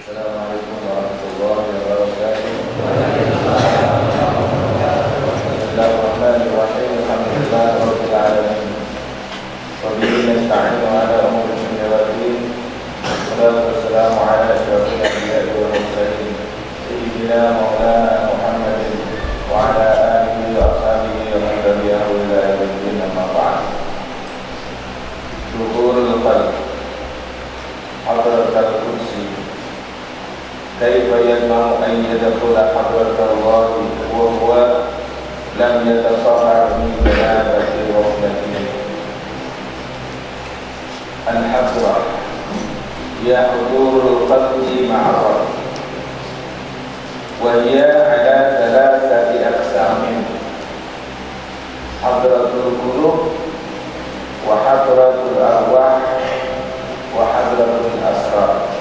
Assalamualaikum warahmatullahi wabarakatuh. Bismillahirrahmanirrahim. Alhamdulillahirabbil alamin. Wa bihi nasta'inu ala umuri dunya wad din. Wassalatu wassalamu ala asyrafil anbiya'i wal mursalin. Sayyidina Maulana Muhammadin wa ala alihi wa ashabihi wa man tabi'ahu ila yaumil din, amma ba'd. Syukurul qalb hadratul kursi. كيف يطمع أن يدخل حضرة الله وهو لم يتصرف من جنابة غفلته. الحضرة هي حضور القلب مع الرب، وهي على ثلاثة أقسام: حضرة القلوب، وحضرة الأرواح، وحضرة الأسرار.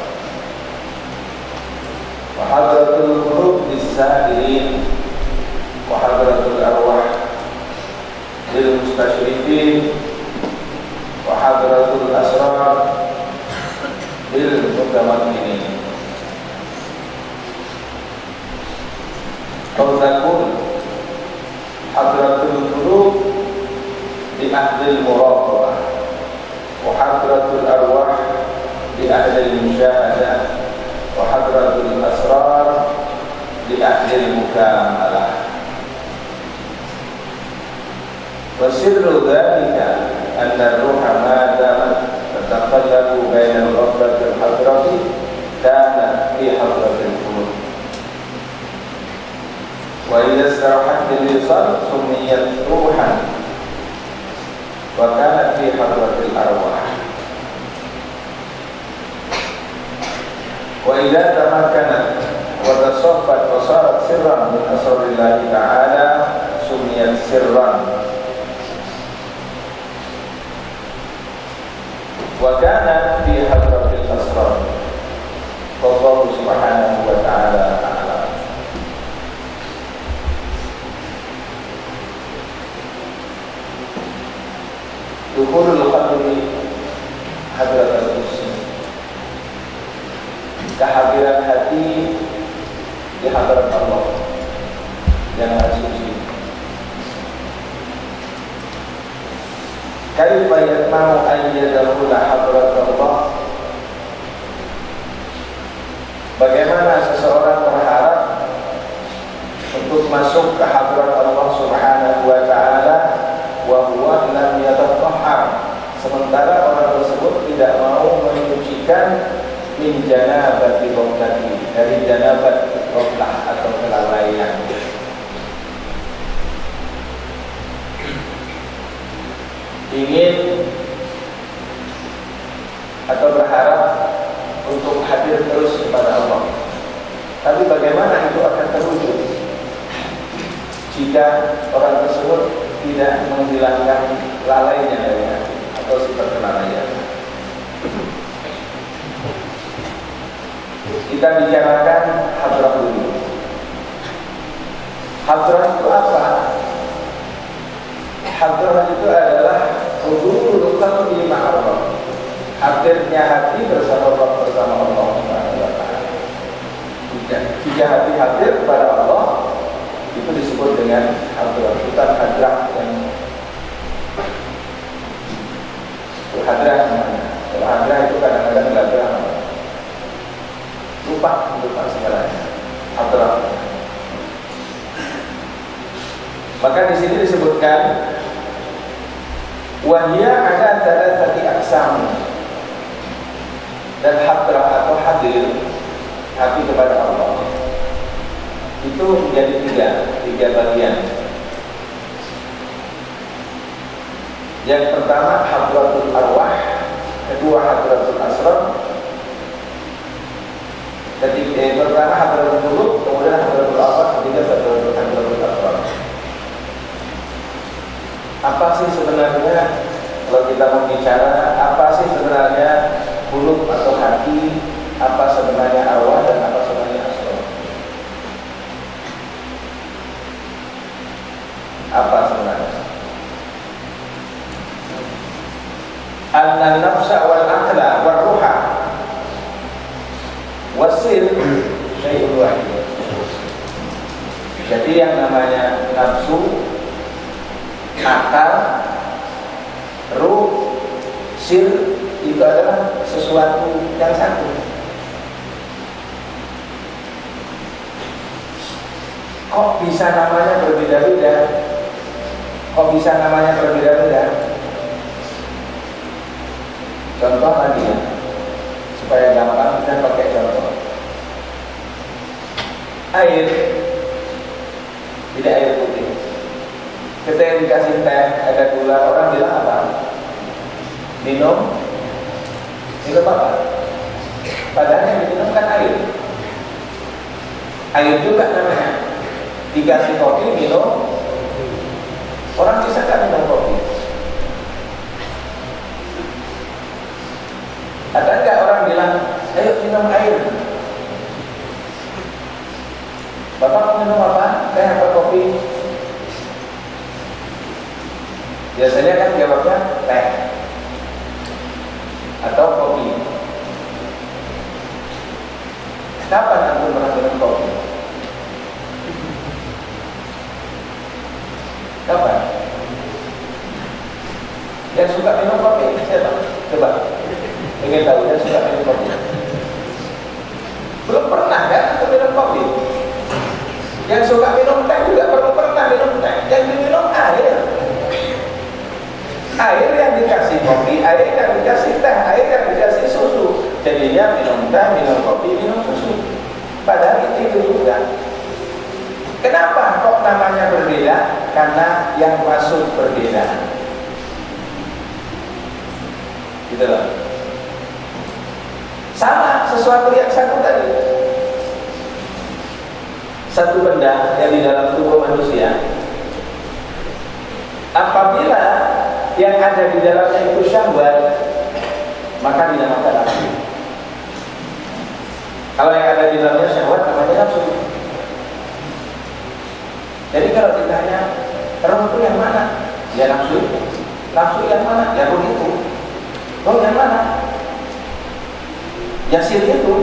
وحضرة القلوب للسائلين، وحضرة الأرواح للمستشرفين، وحضرة الأسرار للمتمكنين. أو تكون حضرة القلوب لأهل المراقبة، وحضرة الأرواح لأهل المشاهدة، وحضرة الأسرار لأهل المكاملة. وسر ذلك أن الروح ما دامت تتقلب بين الغفلة والحضرة كانت في حضرة القلوب، وإذا استراحت للوصال سميت روحا وكانت في حضرة الأرواح. وإذا تمكنت وتصفت وصارت سرا من أسرار الله تعالى سميت سرا، وكانت في حضرة الأسرار. والله سبحانه وتعالى أعلم. دخول القلب حضرة القدس، kehadiran hati di hadirat Allah yang maha suci. Kaifa yatma'u an yadkhula hadrat Allah? Bagaimana seseorang berharap untuk masuk ke hadrat Allah Subhanahu wa taala wa huwa lam yatatahhar, sementara orang tersebut tidak mau menyucikan min janabati ghaflati, dari janabat ghaflah atau kelalaian. Ingin atau berharap untuk hadir terus kepada Allah, tapi bagaimana itu akan terwujud jika orang tersebut tidak menghilangkan lalainya dari hati atau sifat kelalaian? Kita bicarakan hadrah dulu. Hadrah itu apa? Hadrah itu adalah hudurul qalbi ma'a Allah, hadirnya hati bersama Allah, bersama Allah Subhanahu wa taala. Jika hati hadir kepada Allah, itu disebut dengan hadrah. Bukan hadrah yang hadrah namanya. Kalau hadrah itu kadang-kadang hadrah lupa segalanya. Hadrah. Maka di sini disebutkan wahya ada thalathati aqsam, dan hadrah atau hadir hati kepada Allah itu menjadi tiga bagian. Yang pertama hadratul arwah, kedua hadratul asrar, pertama hadratul qulub, kemudian hadratul arwah, ketiga hadratul asrar. Apa sih sebenarnya, kalau kita mau bicara apa sih sebenarnya qulub atau hati, apa sebenarnya arwah, dan apa sebenarnya asrar? Apa sebenarnya? An-nafsa wal aqla wal ruha Wasir syai'un wahid. Jadi yang namanya nafsu, akal, ruh, sir itu adalah sesuatu yang satu. Kok bisa namanya berbeda-beda? Kok bisa namanya berbeda-beda? Contoh lagi ya, supaya gampang kita pakai contoh. Air, tidak air putih. Ketika dikasih teh, ada gula, orang bilang apa? Minum apa? Padahal yang diminum kan air. Air juga namanya. Dikasih kopi, minum. Orang bisa kan minum kopi? Ada nggak orang bilang, ayo minum air? Bapak mau minum apa? Teh atau kopi? Biasanya kan jawabnya teh atau kopi. Kapan antum pernah minum kopi? Kapan? Yang suka minum kopi siapa? Coba. Ingin tahu yang suka minum kopi? Belum pernah kan antum minum kopi? Yang suka minum teh juga belum pernah minum teh. Yang diminum air. Air yang dikasih kopi, air yang dikasih teh, air yang dikasih susu. Jadinya minum teh, minum kopi, minum susu. Padahal itu juga. Kenapa kok namanya berbeda? Karena yang masuk berbeda. Gitu loh. Sama sesuatu yang satu tadi. Satu benda yang di dalam tubuh manusia, apabila yang ada di dalamnya itu syahwat, maka dinamakan nafsu. Kalau yang ada di dalamnya syahwat, namanya nafsu. Jadi kalau ditanya, roh itu yang mana? Ya nafsu. Nafsu yang mana? Ya roh itu. Roh yang mana? Ya sir itu.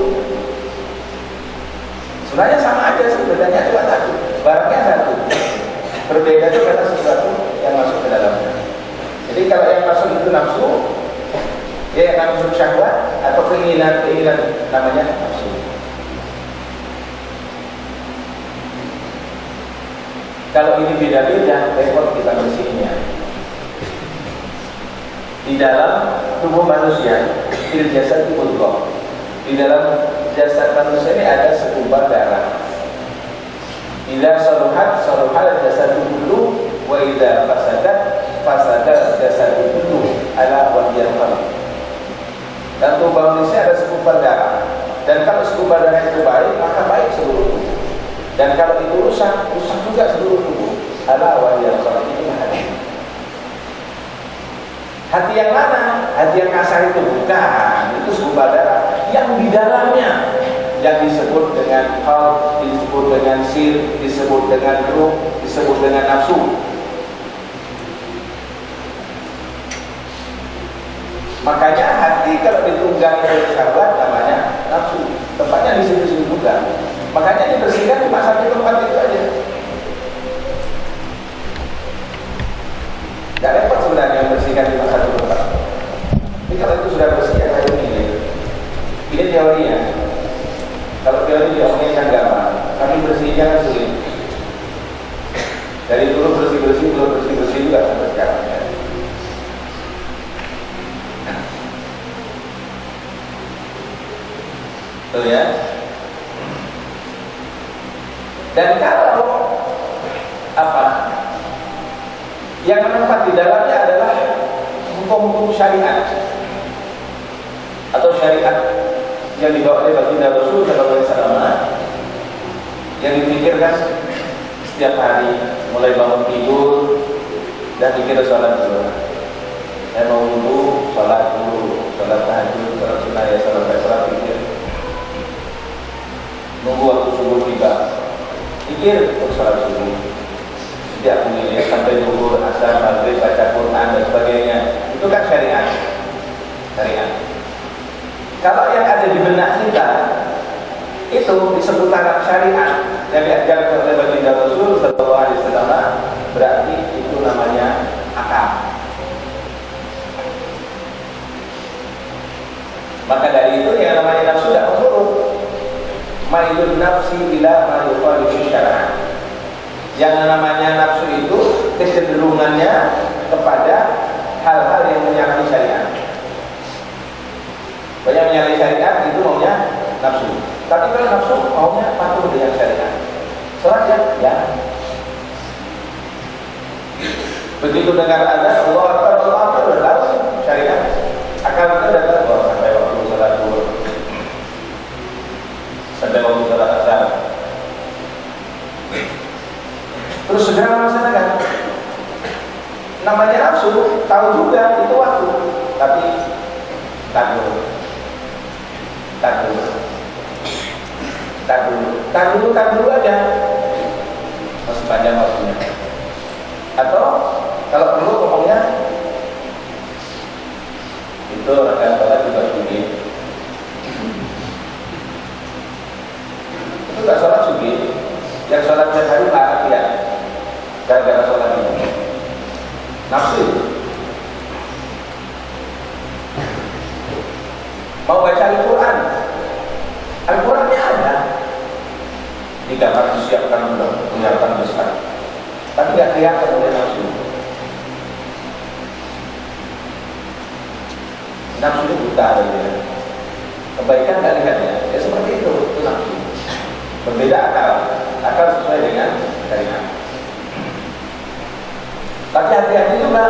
Sebenarnya sama aja sih, bedanya cuma satu. Barangnya satu. Berbeda itu karena sesuatu yang masuk ke dalamnya. Jadi kalau yang masuk itu nafsu, ya nafsu syahwat atau keinginan namanya nafsu. Kalau ini beda-beda, repot kita bersihinnya. Di dalam tubuh manusia, fil jasad mudghah. Di dalam jasad manusia ini ada segumpal darah. Idza saluhat saluhal jasadu kullu wa idza fasadat fasada jasadu kullu ala wajhil qalb. Dan tubuh manusia ada segumpal darah. Dan kalau segumpal darah itu baik, maka baik seluruh tubuh. Dan kalau itu rusak, rusak juga seluruh tubuh. Ala wajhil qalb, itu hati. Hati yang mana? Hati yang kasar itu bukan. Itu segumpal darah yang di dalamnya, yang disebut dengan qalb, disebut dengan sir, disebut dengan ruh, disebut dengan nafsu. Makanya hati kalau ditunggangi oleh syahwat namanya nafsu. Tempatnya di situ-situ juga. Makanya dibersihkan cuma satu tempat itu aja. Gak repot sebenarnya membersihkan cuma satu tempat. Tapi kalau itu sudah bersih, ya saya ini teorinya. Kalau teori diomongin kan gampang, tapi bersihnya kan sulit. Dari dulu bersih-bersih, belum bersih-bersih juga sampai sekarang ya. Tuh ya. Dan kalau apa yang menempat di dalamnya adalah hukum-hukum syariat atau syariat yang dibawa oleh baginda Rasul Sallallahu Alaihi Wasallam, yang dipikirkan setiap hari mulai bangun tidur dan pikir sholat dulu. Dan mau wudhu, sholat dulu, sholat tahajud, sholat sunnah ya, sholat pikir. Nunggu waktu subuh tiba, pikir untuk sholat subuh. Setiap menit sampai zuhur, asar, maghrib, baca Quran dan sebagainya. Itu kan syariat. Syariat. Kalau yang ada di benak kita itu disebut anak syariat yang diajarkan oleh baginda Rasul sallallahu alaihi wasallam, berarti itu namanya akal. Maka dari itu yang namanya nafsu tidak menurut. Mailun nafsi ila ma yukhalifu syar'an. Yang namanya nafsu itu kecenderungannya kepada hal-hal yang menyalahi syariat. Banyak menyalahi syariat itu maunya nafsu. Tapi kalau nafsu maunya patuh dengan syariat. Sholat ya. Begitu dengar azan Allah Akbar udah tahu syariat. Akal kita datang sampai waktu sholat zuhur, sampai waktu sholat asar. Terus segera melaksanakan. Namanya nafsu, tahu juga itu waktu, tapi tak dulu aja, masih panjang waktunya. Atau kalau perlu ngomongnya itu rakaat sholat juga sugi. Itu gak sholat sugi, yang sholat tiap hari larang ya, gara-gara sholat ini. Nafsu. Mau baca Al-Quran, Al-Qurannya ada, di kamar disiapkan menyiapkan besar, tapi gak kelihatan oleh nafsu. Nafsu itu buta ya. Kebaikan gak lihatnya, ya seperti itu nafsu. Berbeda akal sesuai dengan syariat. Tapi hati-hati juga,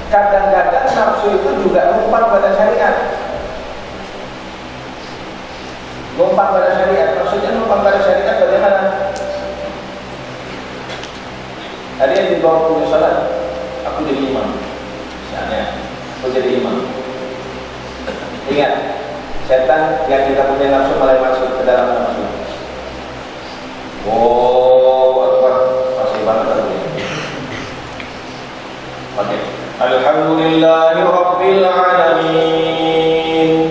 kadang-kadang nafsu itu juga numpang pada syariat. Numpang pada syariat, maksudnya numpang pada syariat bagaimana? Ada yang dibawa punya sholat, aku jadi imam, misalnya, aku jadi imam. Ingat, setan yang kita punya nafsu mulai masuk ke dalam nafsu. Akbar, masih banget lagi. Oke. Alhamdulillahi Rabbil Alamin,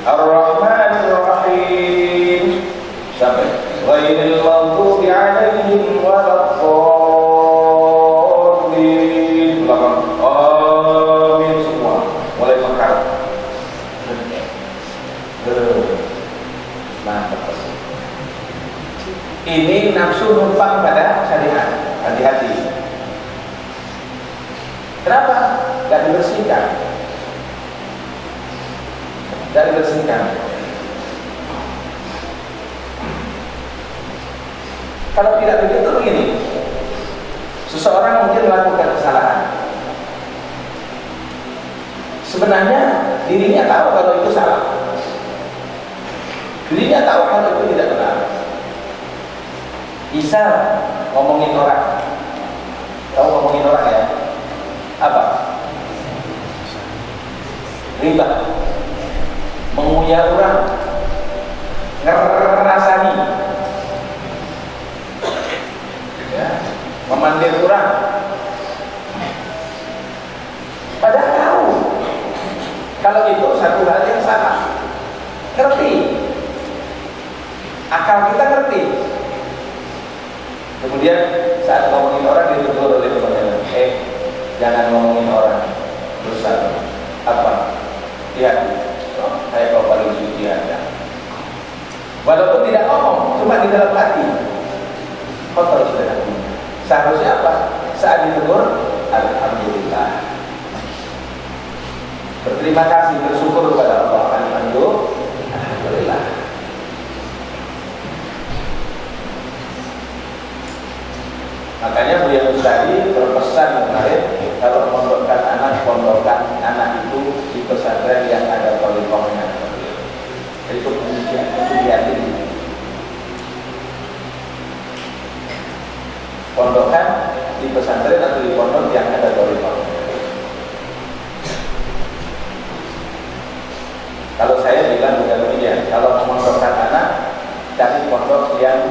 Ar-Rahmanir Rahim, sampai ghairil maghdubi 'alaihim waladdallin. Amin semua. Mulai mengharap. Mantap. Ini nafsu numpang pada syariat. Hati-hati. Kenapa? Gak dibersihkan. Kalau tidak begitu begini, seseorang mungkin melakukan kesalahan. Sebenarnya dirinya tahu kalau itu salah. Dirinya tahu kalau itu tidak benar. Bisa ngomongin orang. Tahu ngomongin orang ya? Apa? Riba. Mengunyah orang. Ngerasani. Ya, memandir orang. Padahal tahu kalau itu satu hal yang salah. Ngerti. Akal kita ngerti. Kemudian saat ngomongin orang ditegur oleh teman-teman, jangan ngomongin orang dosa. Apa? Lihat, saya kau paling suci Anda. Walaupun tidak ngomong, cuma di dalam hati, kotor sudah hatinya. Seharusnya apa? Saat ditegur, alhamdulillah, berterima kasih, bersyukur kepada Allah. Alhamdulillah. Makanya Buya Mustadi berpesan kemarin, kalau pondokkan anak itu di pesantren yang ada polikomnya. Itu pengujian, itu dihadiri. Pondokkan di pesantren atau di pondok yang ada polikomnya. Kalau saya bilang bukan demikian. Kalau memondokkan anak, cari pondok yang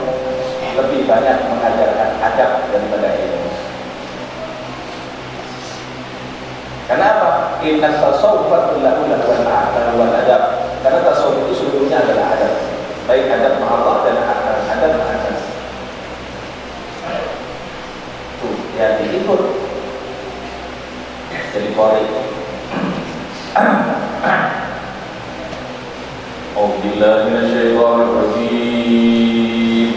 lebih banyak mengajarkan adab daripada ilmu. Kenapa? Inna tasawwuf lahu wal adab. Karena tasawuf itu sebetulnya adalah adab. baik adab sama Allah dan adab sama atas. Tuh, ya diikut jadi kori. Alhamdulillah minasyaitonirrajim.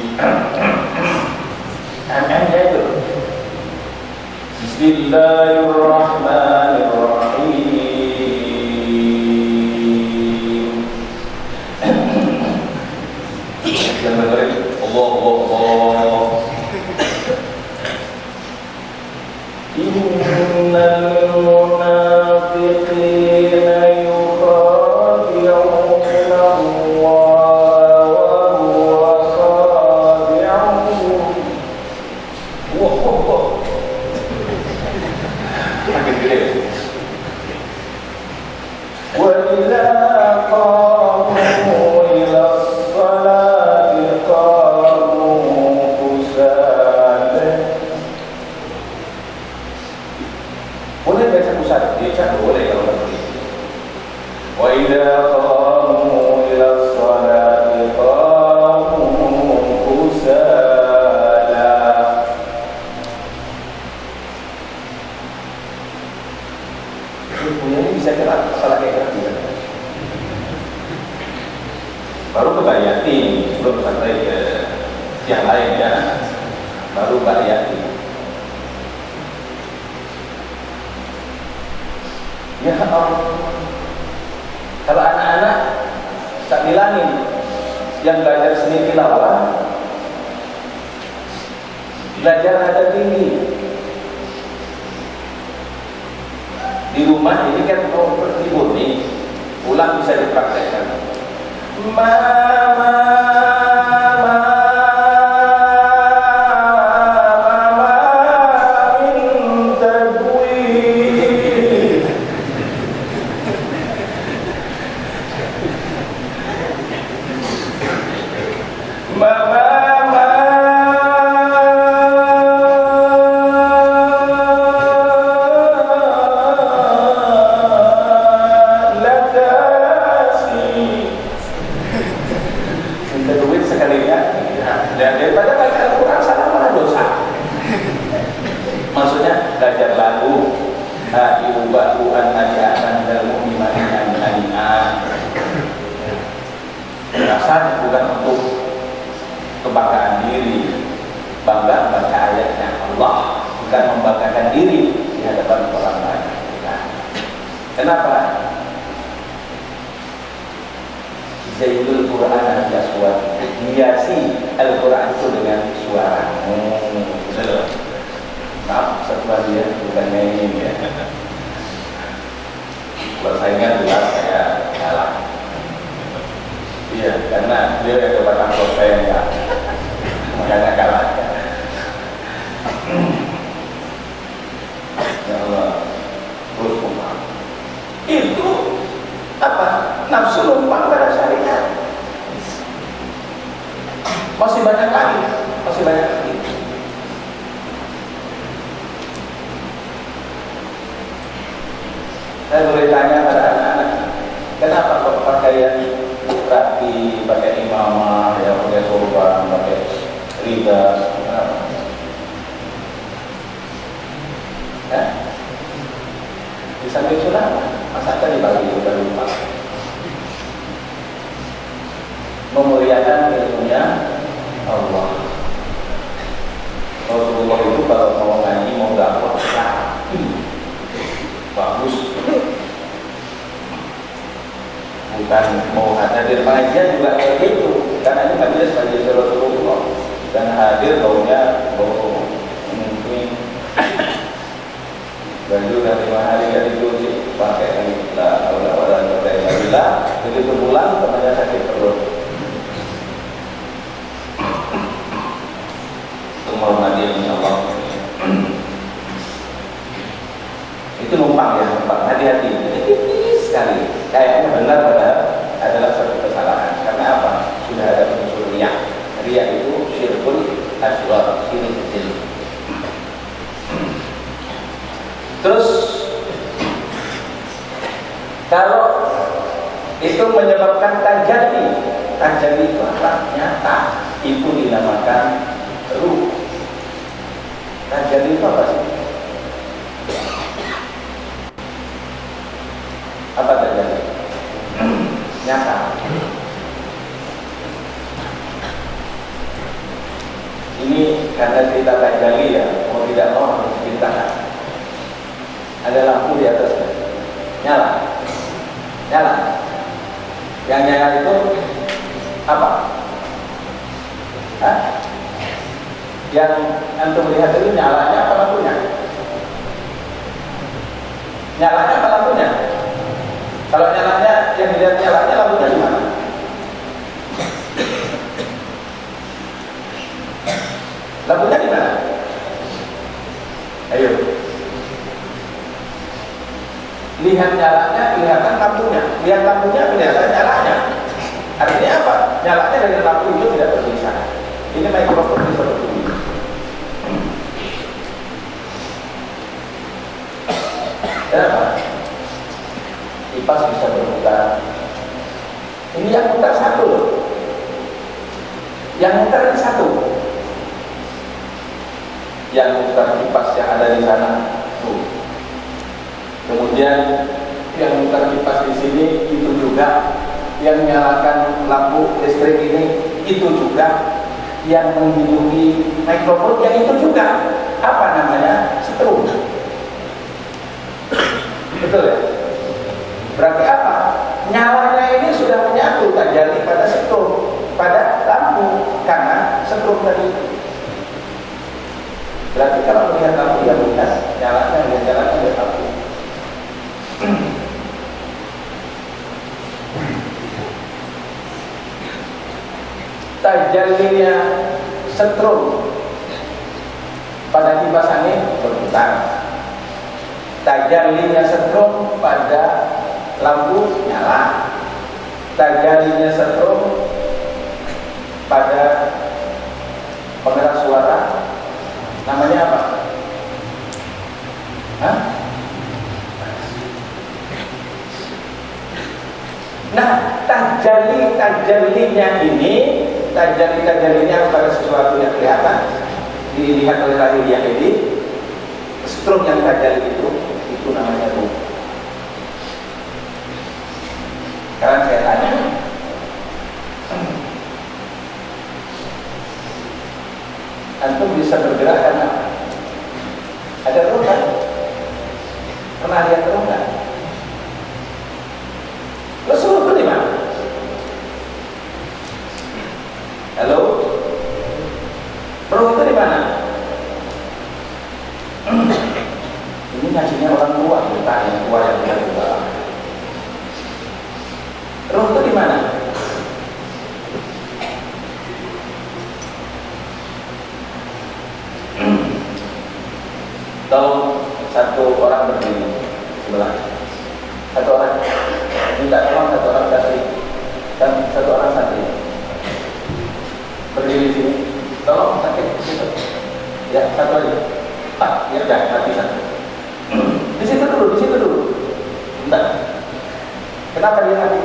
MM-nya itu. Bismillahirrahmanirrahim. Jangan dengerin Allah. Innal munafiqina yukhadi'una Allah wa huwa khadi'uhum. Wow. Makin gede. Wa idza qamu ila sholati qamu kusala. Boleh baca kusala, dia boleh kalau begitu. Wa idza qamu ila sholati qamu kusala. Punya ini bisa kira salah kayak gitu. Baru ke Bayati, belum sampai ke yang lain ya. Baru Bayati. Ya kalau anak-anak tak bilangin yang belajar seni tilawah, belajar nada tinggi. Di rumah ini kan mau berhibur nih, pulang bisa dipraktekkan. Mama minta duit. Mama dan daripada baca Al-Quran salah malah dosa. Maksudnya belajar lagu hayu ba'u'an naja'an dan mu'mima'inan nani'an. Rasanya bukan untuk kebanggaan diri, bangga baca ayatnya Allah, bukan membanggakan diri di hadapan orang lain. Nah, kenapa? Zaidul Quran al-Jaswat, hiasi Al-Quran itu dengan suara. Maaf, setelah dia bukan main ya. Kalau saya ingat jelas saya kalah. Iya, karena dia ada batang topeng ya, makanya kalah. Ya Allah, terus kumam. Itu apa? Nafsu numpang pada syariat. Masih banyak lagi. Saya boleh tanya pada anak-anak, kenapa kok pakaian rapi, pakai imamah, ya pakai sorban, pakai lidas? Di samping sunnah, masakan dibagi udah lupa. Memuliakan ilmunya Allah. Rasulullah itu kalau mau ngaji mau dakwah rapi, bagus. Bukan mau hadir pengajian juga kayak gitu. Karena ini majelis Rasulullah dan hadir baunya bau mungkin baju dan 5 hari dari cuci pakai la haula wala quwwata illa billah. Begitu pulang temannya sakit perut. Menghormati Allah. Itu numpang ya, numpang. Hati-hati. Tipis sekali. Kayaknya benar padahal adalah satu kesalahan. Karena apa? Sudah ada unsur riya. Riya itu syirkul asghar, syirik kecil. Terus kalau itu menyebabkan tajati nyata, itu dinamakan ruh. Tajalli itu apa sih? Apa tajalli? Nyata. Ini karena cerita tajalli ya, mau tidak mau harus ceritakan. Ada lampu di atasnya, nyala. Yang nyala itu apa? Hah? Yang antum lihat itu nyalanya apa lampunya? Nyalanya apa lampunya? Kalau nyalanya, yang dilihat nyalanya lampunya di mana? Lampunya di mana? Ayo. Lihat nyalanya, kelihatan lampunya. Lihat lampunya, kelihatan nyalanya. Artinya apa? Nyalanya dari lampu itu tidak terpisah. Ini mikrofon seperti ini. Kenapa? Kipas bisa berputar. Ini yang putar satu loh. Yang putar ini satu. Yang putar kipas yang ada di sana tuh. Kemudian yang putar kipas di sini itu juga. Yang menyalakan lampu listrik ini itu juga. Yang menghidupi mikrofon yang itu juga. Apa namanya? Setrum. Betul ya? Berarti apa? Nyalanya ini sudah menyatu tajalli pada setrum, pada lampu, karena setrum tadi. Berarti kalau melihat lampu yang lunas, nyalanya lihat lampu. Tajallinya setrum pada kipas angin berputar. Tajallinya setrum pada lampu nyala. Tajallinya setrum pada penggerak suara namanya apa? Hah? Nah, tajallinya ini, tajallinya pada sesuatu yang kelihatan dilihat oleh lahir yang ini, strum yang tajalli itu namanya ruh. Sekarang saya tanya, antum bisa bergerak karena ada ruh kan? Pernah lihat ruh kan? Rasul itu di mana? Halo? Ruh itu di mana? Ini ngajinya orang tua, kita yang tua yang tidak tua. Ruh itu di mana? Tahu satu orang berdiri sebelah, satu orang minta tolong, satu orang santri dan satu orang santri berdiri di sini, tolong sakit situ, ya satu aja, Pak, ya udah mati satu. Di situ dulu, bentar. Kenapa dia mati?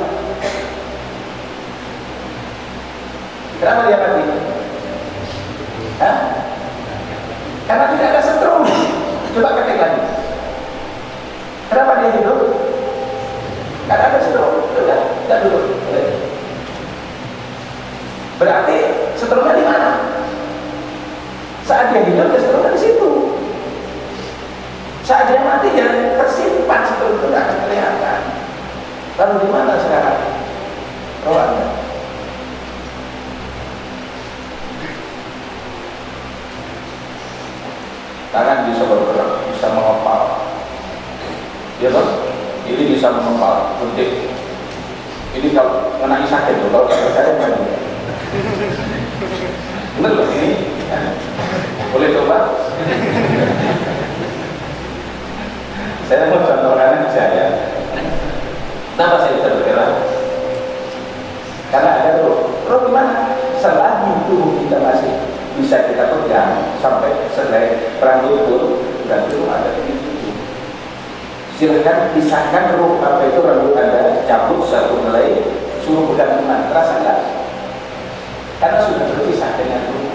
Kenapa dia mati? Hah? Karena tidak ada setrum. Coba ketik lagi. Kenapa dia hidup? Karena ada setrum. Sudah dulu. Berarti setrumnya di mana? Saat dia hidup, dia setrumnya di situ. Saat dia mati, dia tersimpan setrum itu tidak akan kelihatan. Lalu di mana sekarang roh Anda? Tangan bisa bergerak, bisa mengepal, ya kan? Ini bisa mengepal, penting. Ini kalau kena sakit tuh, kalau saya kan? Benar loh ini, boleh coba? Saya mau contohkan aja ya. Kenapa saya bisa bergerak? Karena ada roh gimana? Selagi tubuh kita masih bisa kita pegang sampai selai rambut pun, berarti roh ada di situ. Silahkan pisahkan roh apa itu rambut Anda, cabut satu helai, suruh pegang tangan, terasa nggak? karena sudah berpisah dengan ruh.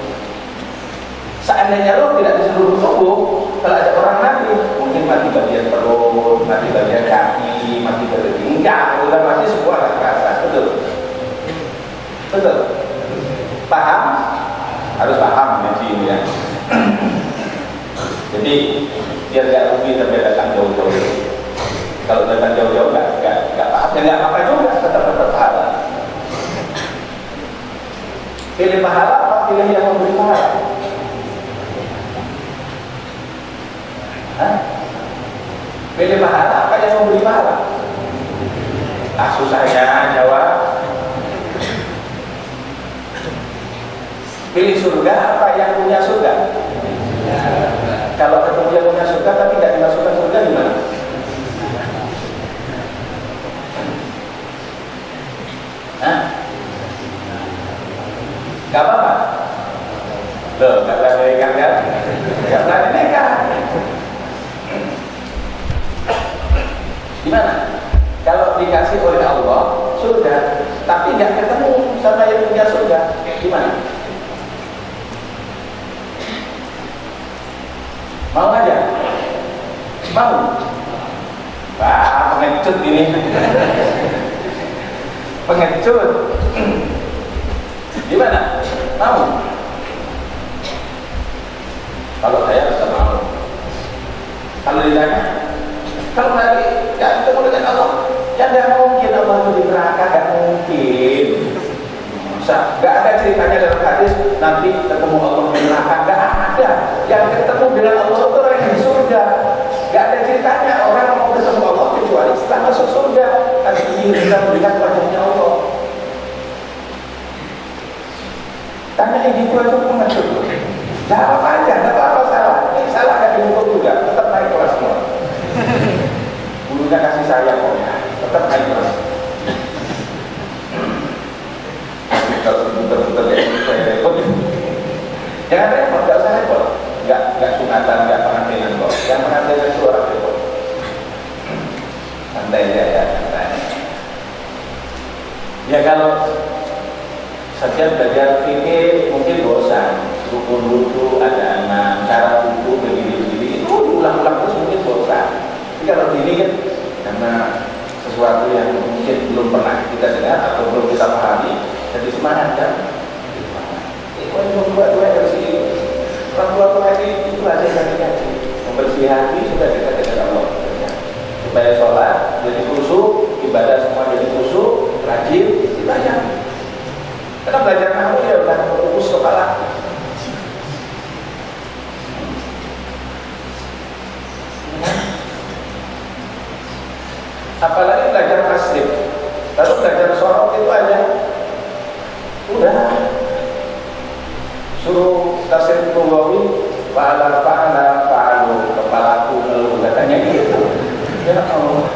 Seandainya roh tidak di seluruh tubuh, kalau ada orang mati, mungkin mati bagian perut, mati bagian kaki, mati bagian enggak, udah mati semua akan terasa. Betul? Betul? Paham? Harus paham ini ya. Jadi biar nggak rugi sampai datang jauh-jauh. Kalau datang jauh-jauh nggak paham, ya nggak apa-apa juga, tetap pahala. Pilih pahala apa pilih yang memberi pahala? Hah? Pilih pahala apa yang memberi pahala? Susahnya jawab. Pilih surga apa yang punya surga? Kalau ketemu yang punya surga tapi tidak dimasukkan surga gimana? Hah? Gak apa-apa? Loh, gak berani nekat kan? Gak berani nekat. Gimana? Kalau dikasih oleh Allah surga, tapi gak ketemu sama yang punya surga, gimana? Mau aja? Mau? Wah, pengecut ini. Pengecut. Gimana? Mau? Kalau saya tetap mau. Kalau ditanya, kalau nanti gak ketemu dengan Allah, ya gak mungkin Allah itu di neraka, gak mungkin. Masa? Gak ada ceritanya dalam hadis nanti ketemu Allah di neraka, gak ada. Yang ketemu dengan Allah itu orang yang di surga. Gak ada ceritanya orang mau ketemu Allah kecuali setelah masuk surga. Tapi ini kita memberikan wajahnya Allah. Tanya yang gitu itu mengecut. Jawab aja, gak apa-apa salah. Ini salah gak dihukum juga, tetap naik kelas semua. Gurunya kasih sayang pokoknya, tetap naik kelas. Kalau putar-putar kayak gitu saya repot. Jangan repot, gak usah repot. Gak sunatan, gak pengantinan kok. Yang pengantinan itu orang repot. Santai aja ya, santai. Ya kalau setiap belajar fikih mungkin bosan. Rukun wudu ada 6, cara wudu begini-begini itu diulang-ulang terus mungkin bosan. Tapi kalau ini kan karena sesuatu yang mungkin belum pernah kita dengar atau belum kita pahami, jadi semangat kan? Orang tua dari sini, orang tua itu aja yang membersih hati sudah dekat dengan Allah. Supaya sholat jadi khusyuk, ibadah semua jadi khusyuk, rajin, dibayar. Karena belajar nahu ya udah fokus kepala. Apalagi belajar tasrif, lalu belajar sorot itu aja udah suruh tasrif lugawi fa'ala fa'alu kepalaku ngeluh katanya gitu. Ya Allah,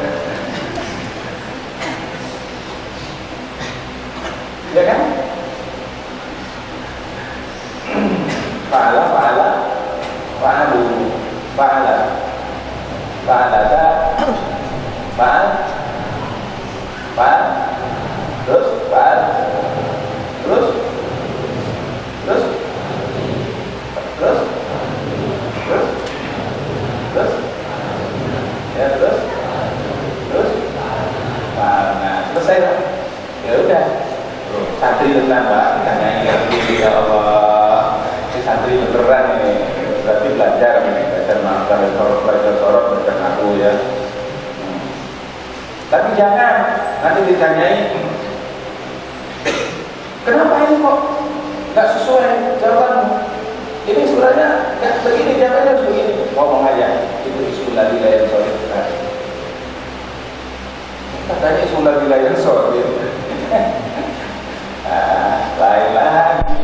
ya kan? Fa'ala fa'alu fa'ala selesai lah. Ya udah, santri tenang Pak, ditanyain ya Allah, ini santri beneran ini, berarti belajar belajar sorot, belajar nahu ya. Tapi jangan nanti ditanyai, kenapa ini kok nggak sesuai jawabanmu? Ini sebenarnya nggak begini, jawabannya harus begini. Ngomong aja, itu istilah wilayah sorot. Katanya istilah wilayah sorot. Lain lagi.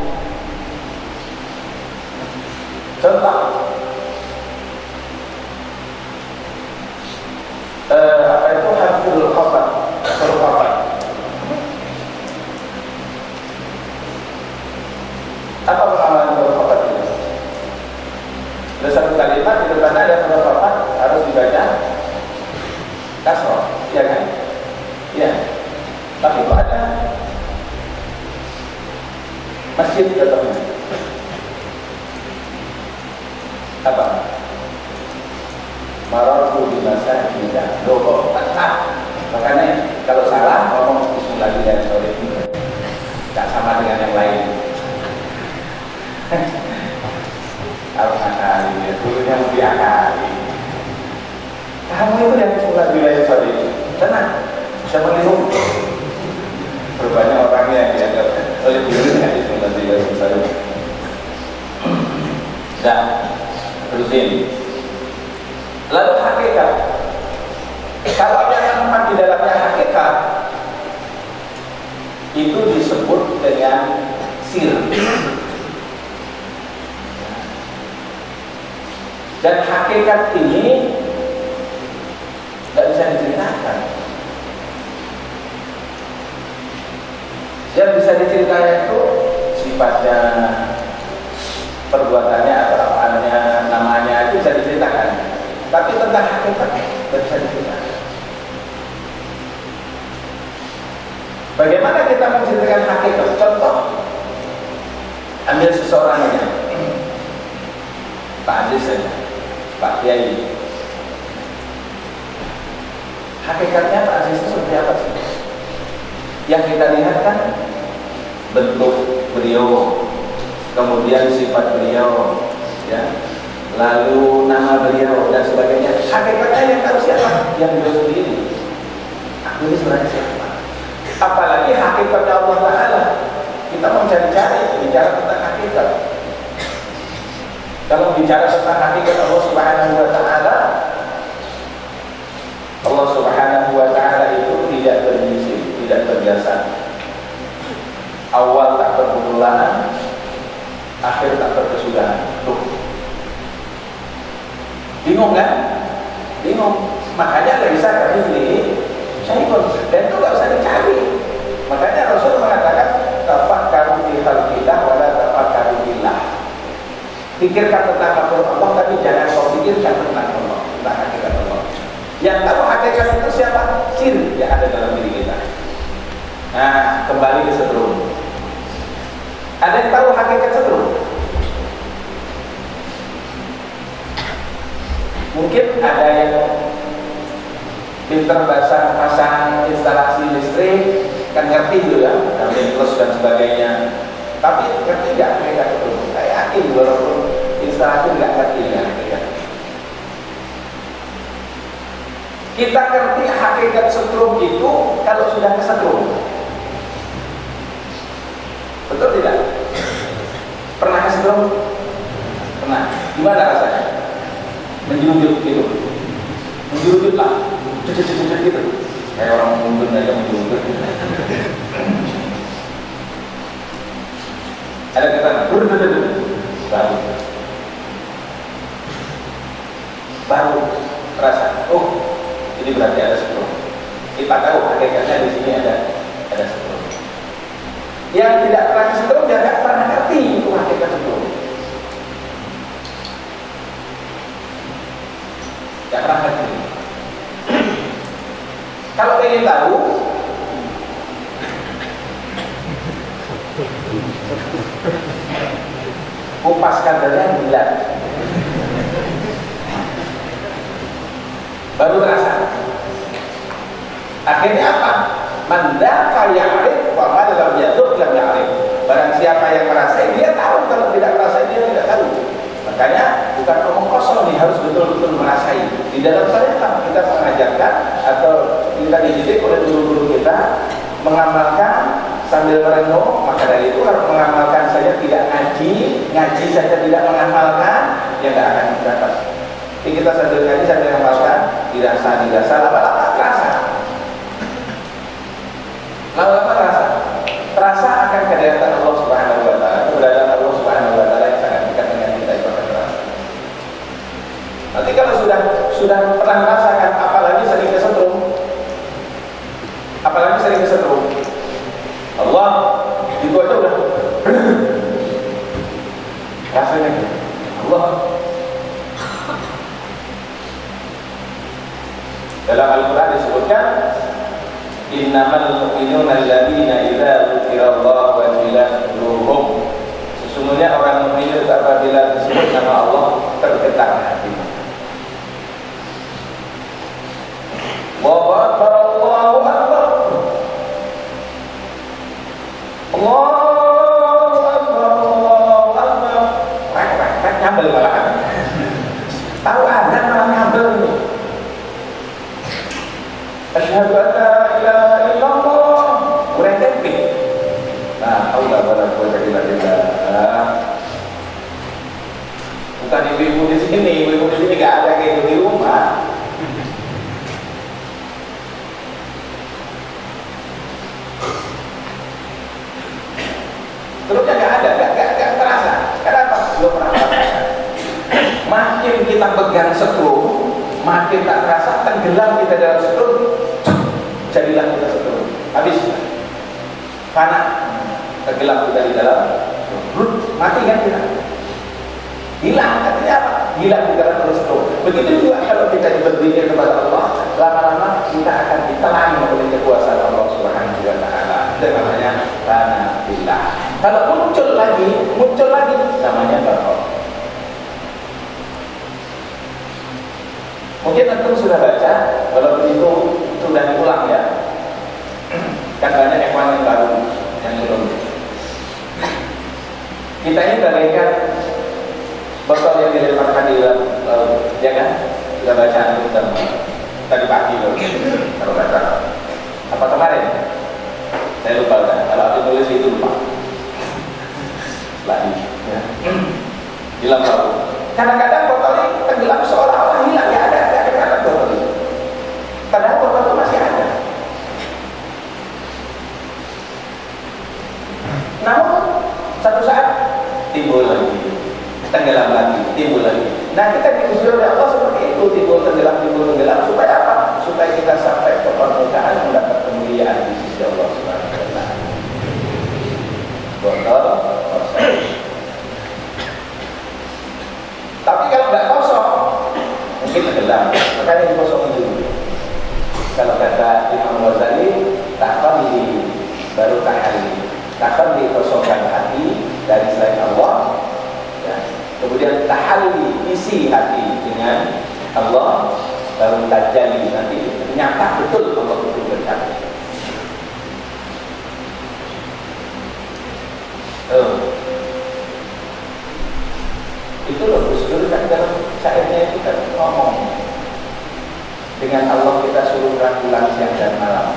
Contoh, apa itu hafidul khafat, khafat. Apa pengalaman huruf khafat itu? Ada satu kalimat di depannya ada huruf khafat harus dibaca kasroh, ya kan? Ya. Tapi kok ada masjid datangnya. Apa? Marartu bi masajid. Loh kok makanya kalau salah ngomong bismillahirrahmanirrahim. Tak sama dengan yang lain. Al-Akali ya, dulunya lebih akali. Kamu itu yang bismillahirrahmanirrahim. Tenang, bisa menghitung. Berbanyak orang yang dianggap oleh diri dengan bismillahirrahmanirrahim. Nah, terusin. Lalu hakikat. Kalau yang memang di dalamnya hakikat itu disebut dengan sir. Dan hakikat ini tidak bisa diceritakan. Yang bisa diceritakan itu sifatnya, perbuatannya atau apanya, namanya itu bisa diceritakan. Tapi tentang hakikat tidak bisa diceritakan. Bagaimana kita menceritakan hakikat? Contoh, ambil seseorang aja, Pak Adis saja, Pak Kiai. Hakikatnya Pak Adis itu seperti apa sih? Yang kita lihat kan bentuk beliau, kemudian sifat beliau, ya, lalu nama beliau dan sebagainya. Hakikatnya yang tahu siapa? Yang beliau sendiri. Aku ini sebenarnya siapa? Apalagi hakikatnya Allah Ta'ala. Kita mau cari-cari bicara tentang hakikat. Kalau bicara tentang hakikat Allah Subhanahu wa Ta'ala, Allah Subhanahu wa Ta'ala itu tidak bermisi, tidak berjasa. Awal tak bermulahan, akhir tak berkesudahan. Tuh. Bingung kan? Bingung. Makanya laisa kamitslihi syai'un, dan itu nggak usah dicari. Makanya Rasul mengatakan tafakkaru fi khalqillah wa la tafakkaru billah. Pikirkan tentang makhluk Allah, tapi jangan kau pikirkan tentang Allah, tentang hakikat Allah. Yang tahu hakikat itu siapa? Sir yang ada dalam diri kita. Nah, kembali ke setrum. Ada yang tahu hakikat setrum? Mungkin ada yang pinter pasang instalasi listrik, kan ngerti dulu ya, plus dan sebagainya. Tapi ngerti nggak hakikat itu? Saya yakin walaupun instalasi nggak ngerti ya hakikat. Kita ngerti hakikat setrum itu kalau sudah kesetrum. Betul tidak? Pernah kesetrum? Pernah. Gimana rasanya? Menjunjung gitu. Menjunjung lah. Cucuk gitu. Kayak orang mungkin aja menjunjung. Ada kata baru terasa. Oh, ini berarti ada setrum. Kita tahu hakikatnya di sini ada setrum. Yang tidak pernah setrum dia tidak pernah ngerti itu hakikat setrum. Tidak pernah ngerti. Kalau ingin tahu, kupas kadarnya bulat, baru terasa. Akhirnya apa? Mandaka ya'rif wa man lam yaduk lam ya'rif. Barang siapa yang merasa, dia tahu. Kalau tidak merasa, dia tidak tahu. Makanya bukan omong kosong nih, harus betul-betul merasai. Di dalam syariat kita mengajarkan atau kita dididik oleh guru-guru kita mengamalkan sambil merenung. Maka dari itu harus mengamalkan saja, tidak ngaji saja tidak mengamalkan, ya tidak akan dapat. Jadi kita sambil ngaji sambil mengamalkan, dirasa lama-lama terasa. Lama-lama terasa akan kehadiran Allah Subhanahu wa Ta'ala, keberadaan Allah Subhanahu wa Ta'ala yang sangat dekat dengan kita itu akan terasa. Nanti kalau sudah pernah merasakan, apalagi sering kesetrum, Allah itu aja udah rasanya Allah. Dalam Al-Quran disebutkan innamal mu'minuna alladzina idza dzukirallahu wajilat qulubuhum Sesungguhnya orang mukmin itu apabila disebut nama Allah tergetar hatinya. Allahu Akbar, Allahu Akbar, Allahu Akbar, Allahu Akbar. Rek nyambel malahan. Tahu ada malah nyambel ini. Asyhadu an la ilaha illallah. Udah tempe. Nah, Allah wala quwwata illa billah. Bukan ibu-ibu di sini nggak ada kayak di rumah. Terusnya nggak ada, nggak terasa. Kenapa? Belum pernah merasakan. Makin kita pegang setrum, makin tak terasa tenggelam kita dalam setrum. Jadilah kita setrum. Habis. Panas. Tenggelam kita di dalam. Mati kan kita. Hilang, artinya apa? Hilang di dalam setrum. Begitu juga kalau kita berzikir kepada Allah, lama-lama kita akan ditelan oleh kekuasaan Allah Subhanahu wa taala. Itu namanya kana billah. Kalau muncul lagi namanya barakah. Mungkin antum sudah baca, kalau begitu sudah diulang ya. Kan banyak ikhwan yang baru yang belum. Kita ini bagaikan botol yang dilemparkan di laut, ya kan? Sudah baca antum tadi pagi loh, baru baca. Apa kemarin? Saya lupa kan? Kalau aku tulis itu lupa. Lagi, ya. Hilang laut. Kadang-kadang botol ini tenggelam seolah-olah hilang, ya ada botol itu. Padahal botol itu masih ada. Namun satu saat timbul lagi, tenggelam lagi, timbul lagi. Nah kita diusul oleh Allah seperti itu, timbul tenggelam, supaya apa? Supaya kita sampai ke permukaan mendapat kemuliaan di sisi Allah Subhanahu wa taala. Botol kosong. Tapi kalau nggak kosong, mungkin tenggelam. Makanya dikosongin dulu. Kalau kata Imam Ghazali, takhali baru tahali. Takhali kosongkan hati dari selain Allah. Ya. Kemudian tahali isi hati dengan Allah, baru tajali nanti nyata betul Allah itu berkata. Itu loh Gus Dur kan dalam syairnya itu kan ngomong dengan Allah kita suruh rangkulan siang dan malam,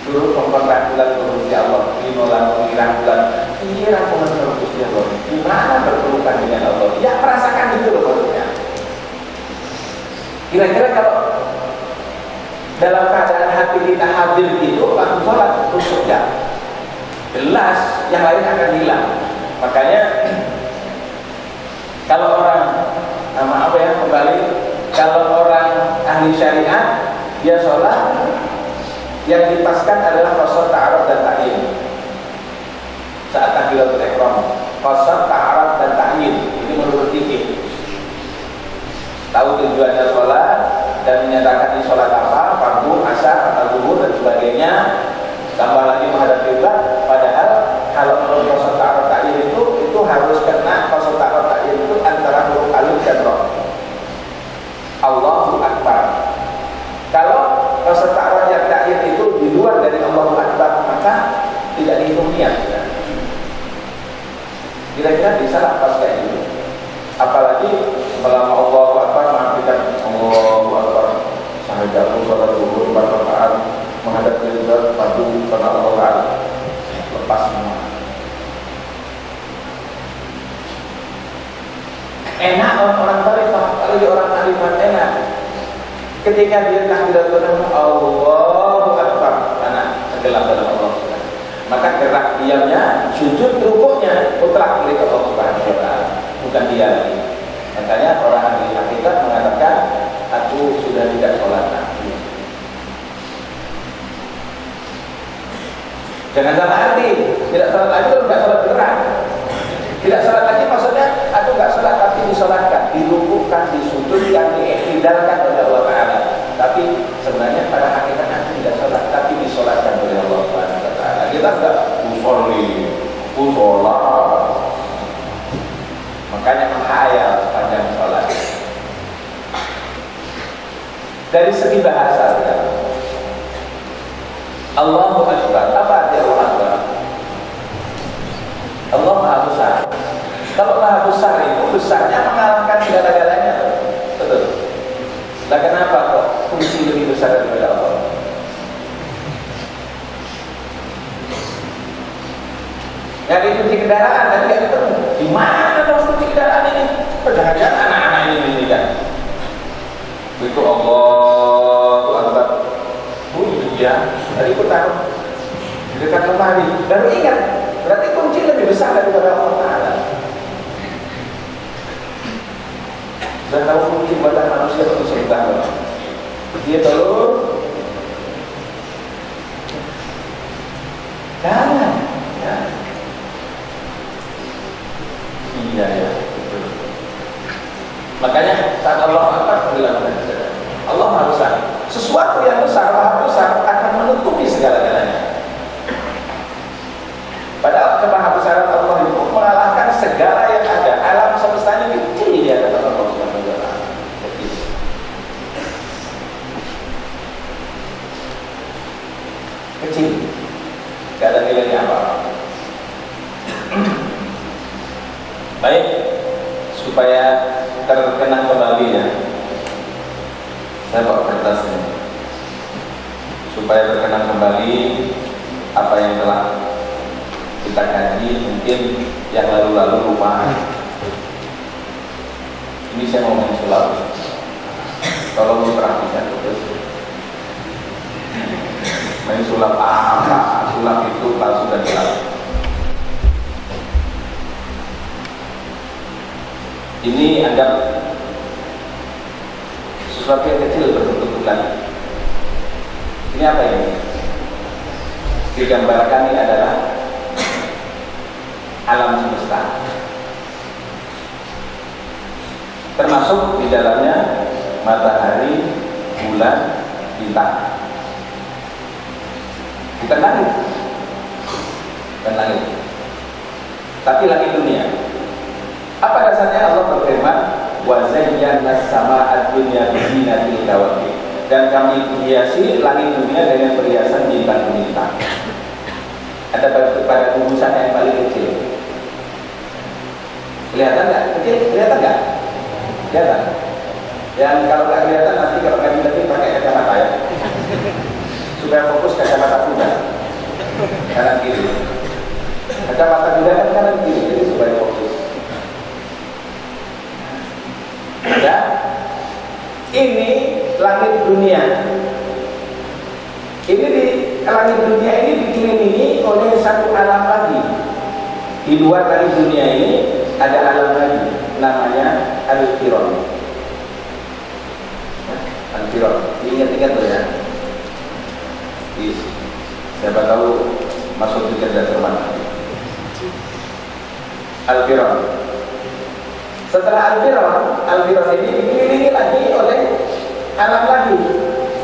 suruh rangkulan berusia Allah, rangkulan ini rangkulan berusia Allah, gimana berpelukan dengan Allah? Ya merasakan itu loh maksudnya. Kira-kira kalau dalam keadaan hati kita hadir gitu, langsung sholat terus surga, jelas yang lain akan hilang. Makanya kalau orang kalau orang ahli syariat dia sholat yang dipaskan adalah qasar ta'aruf dan ta'yin saat takbiratul ihram. Qasar ta'aruf dan ta'yin ini menurut fikih, tahu tujuannya sholat dan menyatakan ini sholat apa, fardu, asar, atau zuhur dan sebagainya, tambah lagi menghadap kiblat. Padahal kalau menurut qasar ta'aruf ta'yin itu harus kena qasar ta'aruf ta'yin itu antara huruf alif dan ra. Allahu Akbar. Kalau qasar ta'aruf yang ta'yin itu di luar dari Allahu Akbar, maka tidak dihitung niat. Kira-kira bisa lepas kayak gitu. Apalagi selama Allahu Akbar mengartikan Allahu Akbar sahajatu salat zuhur 4 rakaat menghadap kiblat fardu karena Allah Ta'ala, lepas semua. Enak orang tarifah, kalau di orang tarifah enak. Ketika dia takbiratul ihram Allahu Akbar, karena tenggelam dalam Allah Subhanahu. Maka gerak diamnya, sujud rukuknya mutlak milik Allah Subhanahu wa taala, bukan dia lagi. Makanya orang ahli hakikat mengatakan aku sudah tidak sholat lagi. Jangan salah arti, tidak sholat lagi itu tidak sholat beneran. Tidak sholat lagi maksudnya aku nggak sholat tapi disolatkan, dirukukkan, disujudkan, diiktidalkan oleh Allah Ta'ala. Tapi sebenarnya pada hakikatnya aku tidak sholat tapi disolatkan oleh Allah Ta'ala. Kita nggak usolli segi bahasa ya. Allahu Akbar. Apa arti Allahu Akbar? Allah Maha Besar. Kalau Maha Besar itu besarnya mengalahkan segala-galanya. Betul. Lah kenapa kok fungsi lebih besar daripada Allah? Nyari kunci kendaraan dan tidak ketemu. Di mana dong kunci kendaraan ini? Jangan-jangan anak-anak ini kan. Itu Allahu Akbar. Ya, tadi aku taruh di dekat lemari. Baru ingat, berarti kunci lebih besar daripada Allah Ta'ala. Sudah tahu kunci buatan manusia untuk surga. Dia telur. Jangan. Ya. Iya ya. Makanya saat Allah Akbar bilang Allah Maha Besar. Sesuatu yang besar, Maha Besar akan menutupi segala-galanya. Padahal kemahabesaran Allah itu mengalahkan segala yang ada. Alam semesta ini kecil di hadapan Allah Subhanahu wa Ta'ala. Kecil. Tidak ada nilainya apa-apa. Baik, supaya terkenang kembali ya. Saya bawa kertas ini supaya terkenang kembali apa yang telah kita kaji, mungkin yang lalu-lalu lupa. Ini saya mau main sulap, tolong diperhatikan terus. Main sulap apa? Sulap itu palsu dan gelap. Ini anggap sesuatu yang kecil berbentuk bulan. Ini apa ini? Digambarkan ini adalah alam semesta. Termasuk di dalamnya matahari, bulan, bintang. Bukan langit. Bukan langit. Tapi langit dunia. Apa dasarnya Allah berfirman? Wa zayyana as-samaa'a ad-dunya bi zinatil kawakib. Dan kami hiasi langit dunia dengan perhiasan bintang-bintang. Ada pada bungkusan yang paling kecil. Kelihatan nggak? Kecil? Kelihatan nggak? Kelihatan. Yang kalau nggak kelihatan nanti kalau ngaji pakai kacamata ya. Supaya fokus kacamata kuda. Kanan kiri. Kacamata kuda kan kanan kiri, jadi supaya fokus. Ya, ini langit dunia. Ini di langit dunia ini dikelilingi oleh satu alam lagi. Di luar langit dunia ini ada alam lagi, namanya Al-Firon. Al-Firon, ingat-ingat tuh ya. Siapa tahu masuk di kerja teman. Al-Firon. Setelah Al-Firon ini dikelilingi lagi oleh alam lagi.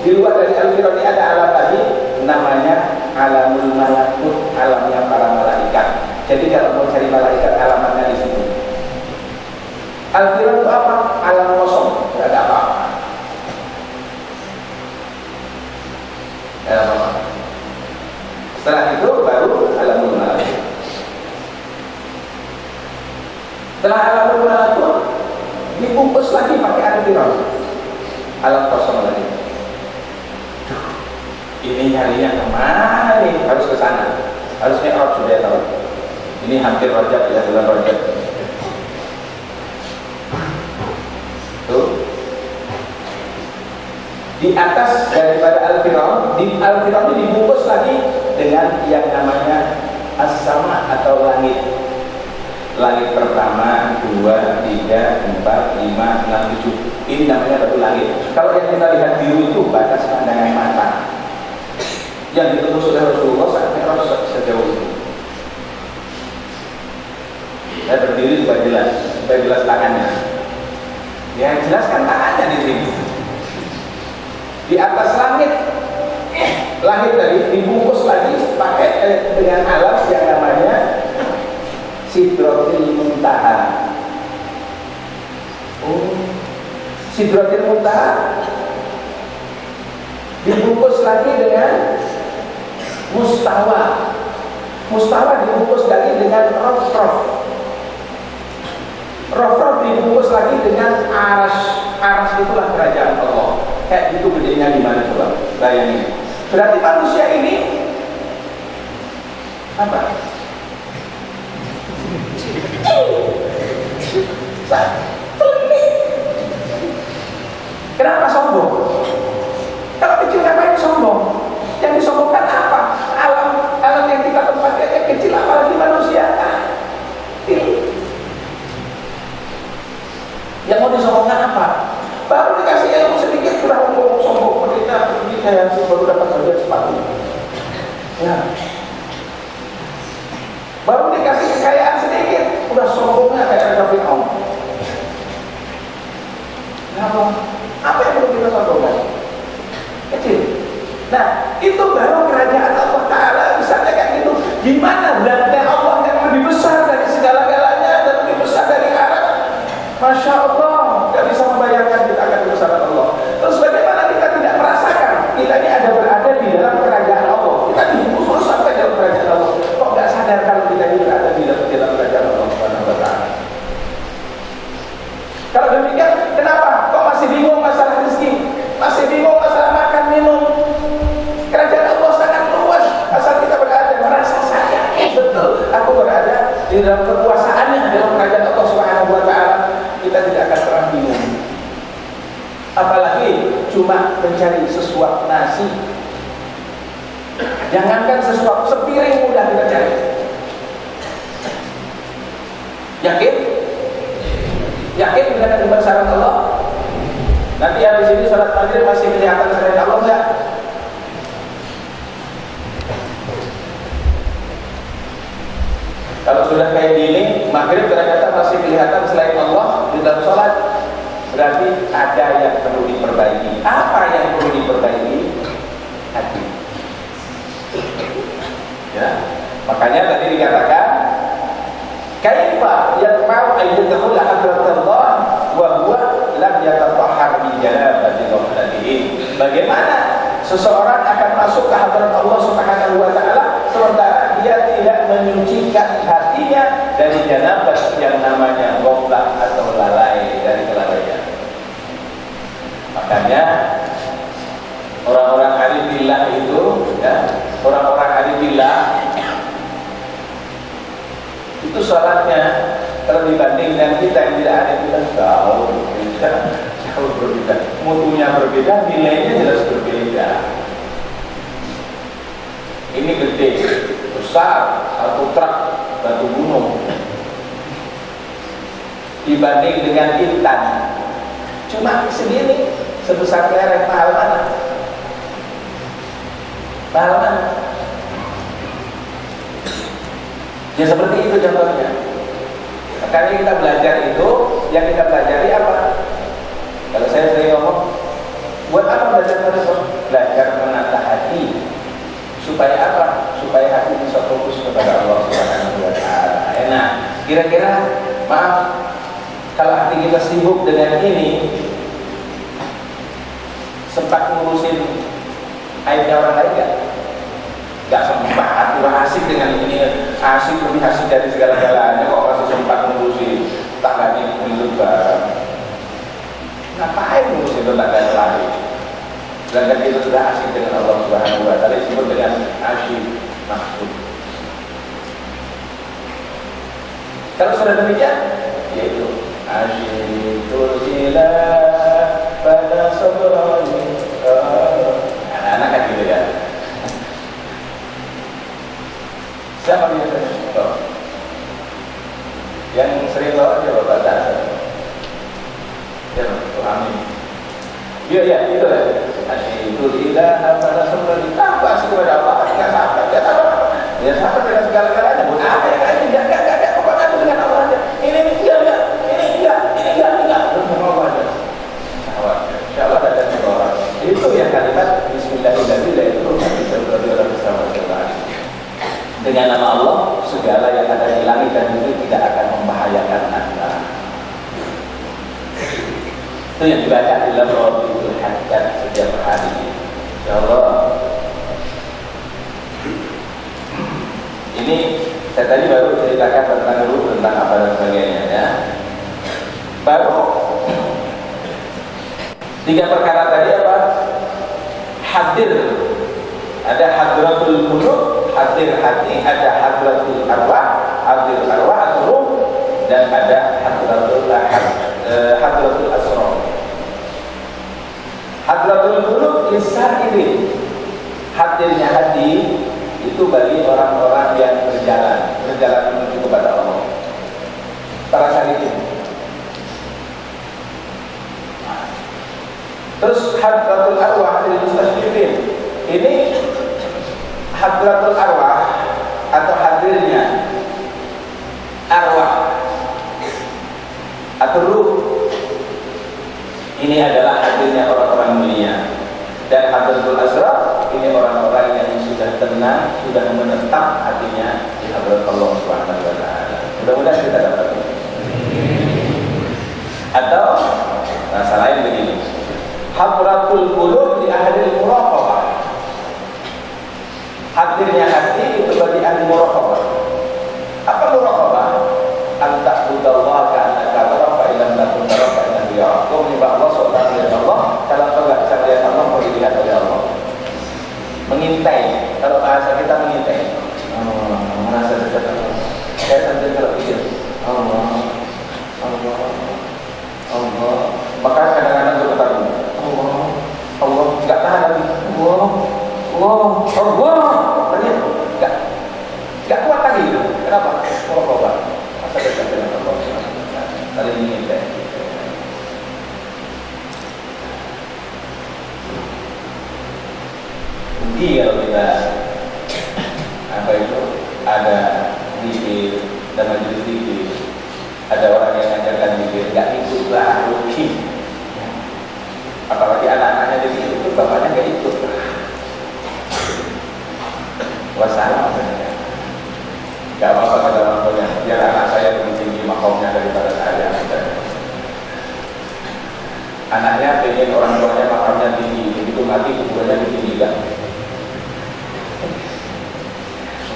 Di luar dari Al-Firon ini ada alam lagi, namanya Alamul Malakut, alamnya para malaikat. Jadi kalau mau cari malaikat, alamatnya di situ. Al-Firon itu apa? Alam kosong, tidak ada apa-apa. Tidak ada apa-apa. Setelah itu baru Alamul Malakut. Setelah Alamul Malakut dibungkus lagi pakai Al-Firon, alam kosong lagi. Ini nyarinya kemana nih? Harus ke sana. Harusnya Arab sudah tahu. Ini hampir Rajab ya, bulan Rajab. Tuh. Di atas daripada Al-Firon, di Al-Firon ini dibungkus lagi dengan yang namanya as-sama atau langit. Langit pertama, 2, 3, 4, 5, 6, 7. Ini namanya baru langit. Kalau yang kita lihat biru itu batas pandangan mata. Yang ditembus oleh Rasulullah saat Mi'raj sejauh itu. Saya berdiri supaya jelas tangannya. Yang jelaskan tangannya di sini. Di atas langit tadi dibungkus lagi pakai dengan alam yang namanya Sidratil Muntaha. Sidratil Muntaha dibungkus lagi dengan mustawa. Mustawa dibungkus lagi dengan rof-rof. Rof-rof dibungkus lagi dengan aras. Aras itulah kerajaan Allah. Kayak gitu gedenya gimana coba? Bayangin. Berarti manusia ini apa? Kenapa sombong? Kalau kecil ngapain sombong? Yang disombongkan apa? Alam yang kita tempatkan kecil, apalagi manusia. Yang mau disombongkan apa? Baru dikasih ilmu sedikit sudah sombong. Kita pergi kayak baru dapat bagian sepatu. Ya. Baru dikasih kekayaan sedikit, udah sombongnya kayak Fir'aun. Kenapa? Apa yang perlu kita sombongkan? Kecil. Nah, itu baru kerajaan Allah Ta'ala. Misalnya kayak gitu. Gimana zatnya Allah yang lebih besar dari segala-galanya dan lebih besar dari arah? Masya Allah, gak bisa membayangkan kita akan kebesaran Allah. Terus bagaimana kita tidak merasakan kita ini ada berada di dalam kerajaan Allah? Kita dikhusus sampai dalam kerajaan Allah. Kok gak sadar kalau kita ini berada di dalam kerajaan Allah Subhanahu wa Ta'ala? Kalau demikian, kenapa? Kok masih bingung masalah rezeki? Masih bingung masalah makan minum? Kerajaan Allah sangat luas. Asal kita berada merasa saya betul aku berada di dalam kekuasaannya, dalam kerajaan Allah Subhanahu wa Ta'ala. Kita tidak akan pernah bingung. Apalagi cuma mencari sesuap nasi. Jangankan sesuap, sepiring mudah kita cari. Yakin? Yakin dengan kebesaran Allah? Nanti habis ini salat maghrib masih kelihatan selain Allah enggak? Kalau sudah kayak gini, maghrib ternyata masih kelihatan selain Allah di dalam sholat, berarti ada yang perlu diperbaiki. Apa yang perlu diperbaiki? Hati. Ya, makanya tadi dikatakan, kaifa yatma'u ayyadkhula hadratullah wa huwa lam yatatahhar min janabati ghaflatihi. Bagaimana seseorang akan masuk ke hadirat Allah Subhanahu wa Ta'ala sementara dia tidak menyucikan hatinya dari janabah yang namanya ghaflah atau lalai dari kelalaian. Makanya orang-orang arif billah itu, ya, orang-orang arif billah itu sholatnya kalau dibandingkan kita yang tidak arif billah jauh berbeda, mutunya berbeda, nilainya jelas berbeda. Ini gede, besar, satu truk batu gunung dibanding dengan intan cuma segini, sebesar kelereng. Mahal mana? Mahal mana? Ya seperti itu contohnya. Makanya kita belajar itu, yang kita pelajari apa? Kalau saya sering ngomong, buat apa belajar terus? Belajar menata hati. Supaya apa? Supaya hati bisa fokus kepada Allah Subhanahu wa Ta'ala. Enak. Kira-kira, maaf, kalau hati kita sibuk dengan ini, sempat ngurusin aibnya orang lain gak? Gak sempat, udah asik dengan ini, asik, lebih asik dari segala-galanya. Kok masih sempat ngurusin tangganya hidup bareng? Ngapain ngurusin tetangga lain? Sedangkan kita sudah asik dengan Allah Subhanahu wa Ta'ala, disebut dengan asyik maksud. Kalau sudah demikian, yaitu asyikul ilah pada sabrani. Anak-anak kan gitu ya. Siapa biasanya? Oh. Yang sering bawa aja bapak dasar. Ya, amin. Iya, itu lah. Asyikul ilah pada sabrani. Apa sih kepada Allah? Tidak sahabat, tidak sahabat. Ya sahabat dengan segala-galanya. Bukan apa yang lain? Tidak. Pokoknya aku dengan Allah aja. Ini enggak. Mau aja. Insyaallah ada orang. Itu yang kalimat Bismillahirrahmanirrahim itu bisa berdoa bersama Tuhan. Dengan nama Allah, segala yang ada di langit dan bumi tidak akan membahayakan Anda. Itu yang dibaca di dalam Rabbul Hajjat setiap hari. Ya Allah. Ini saya tadi baru ceritakan tentang dulu tentang apa dan sebagainya ya. Baru 3 perkara tadi apa? Hadir. Ada hadratul qulub, hadir hati, ada hadratul arwah, hadir arwah atau ruh, dan ada hadratul asrar. Hadratul qulub lisan ini. Hadirnya hati itu bagi orang-orang yang berjalan menuju kepada Allah. Para salikin. Terus hadratul arwah lil mustasyrifin. Ini hadratul arwah atau hadirnya arwah atau ruh. Ini adalah hadirnya orang-orang mulia. Dan hadratul asrar ini orang-orang yang sudah tenang, sudah menetap hatinya di hadrat Allah Subhanahu wa taala. Mudah-mudahan kita dapat. Atau bahasa lain begini. Hadratul qulub di ahli muraqabah. Hadirnya hati itu bagi ahli muraqabah. Apa muraqabah? Anta budallah ka'annaka tara fa illam takun tara fa innahu yarah. Kau menyembah Allah seolah melihat Allah, kalau kau tidak bisa melihat Allah, kau dilihat oleh Allah. Mengintai, kalau bahasa kita mengintai. Merasa dekat Allah. Saya sambil kalau pikir Allah. Maka kadang-kadang berkata Allah nggak tahan lagi. Allah, nggak kuat lagi itu. Kenapa? Muraqabah. Masa dekat dengan Allah. Saling mengintai. Jadi kalau kita apa itu ada zikir dan majelis zikir, ada orang yang mengajarkan zikir, nggak ikutlah rugi. Apalagi anak-anaknya di situ itu bapaknya nggak ikut. Wassalam saja. Nggak apa-apa kata orang tuanya, biar anak saya lebih tinggi makomnya daripada saya. Anaknya pengen orang tuanya makamnya tinggi, begitu mati kuburannya ditinggikan.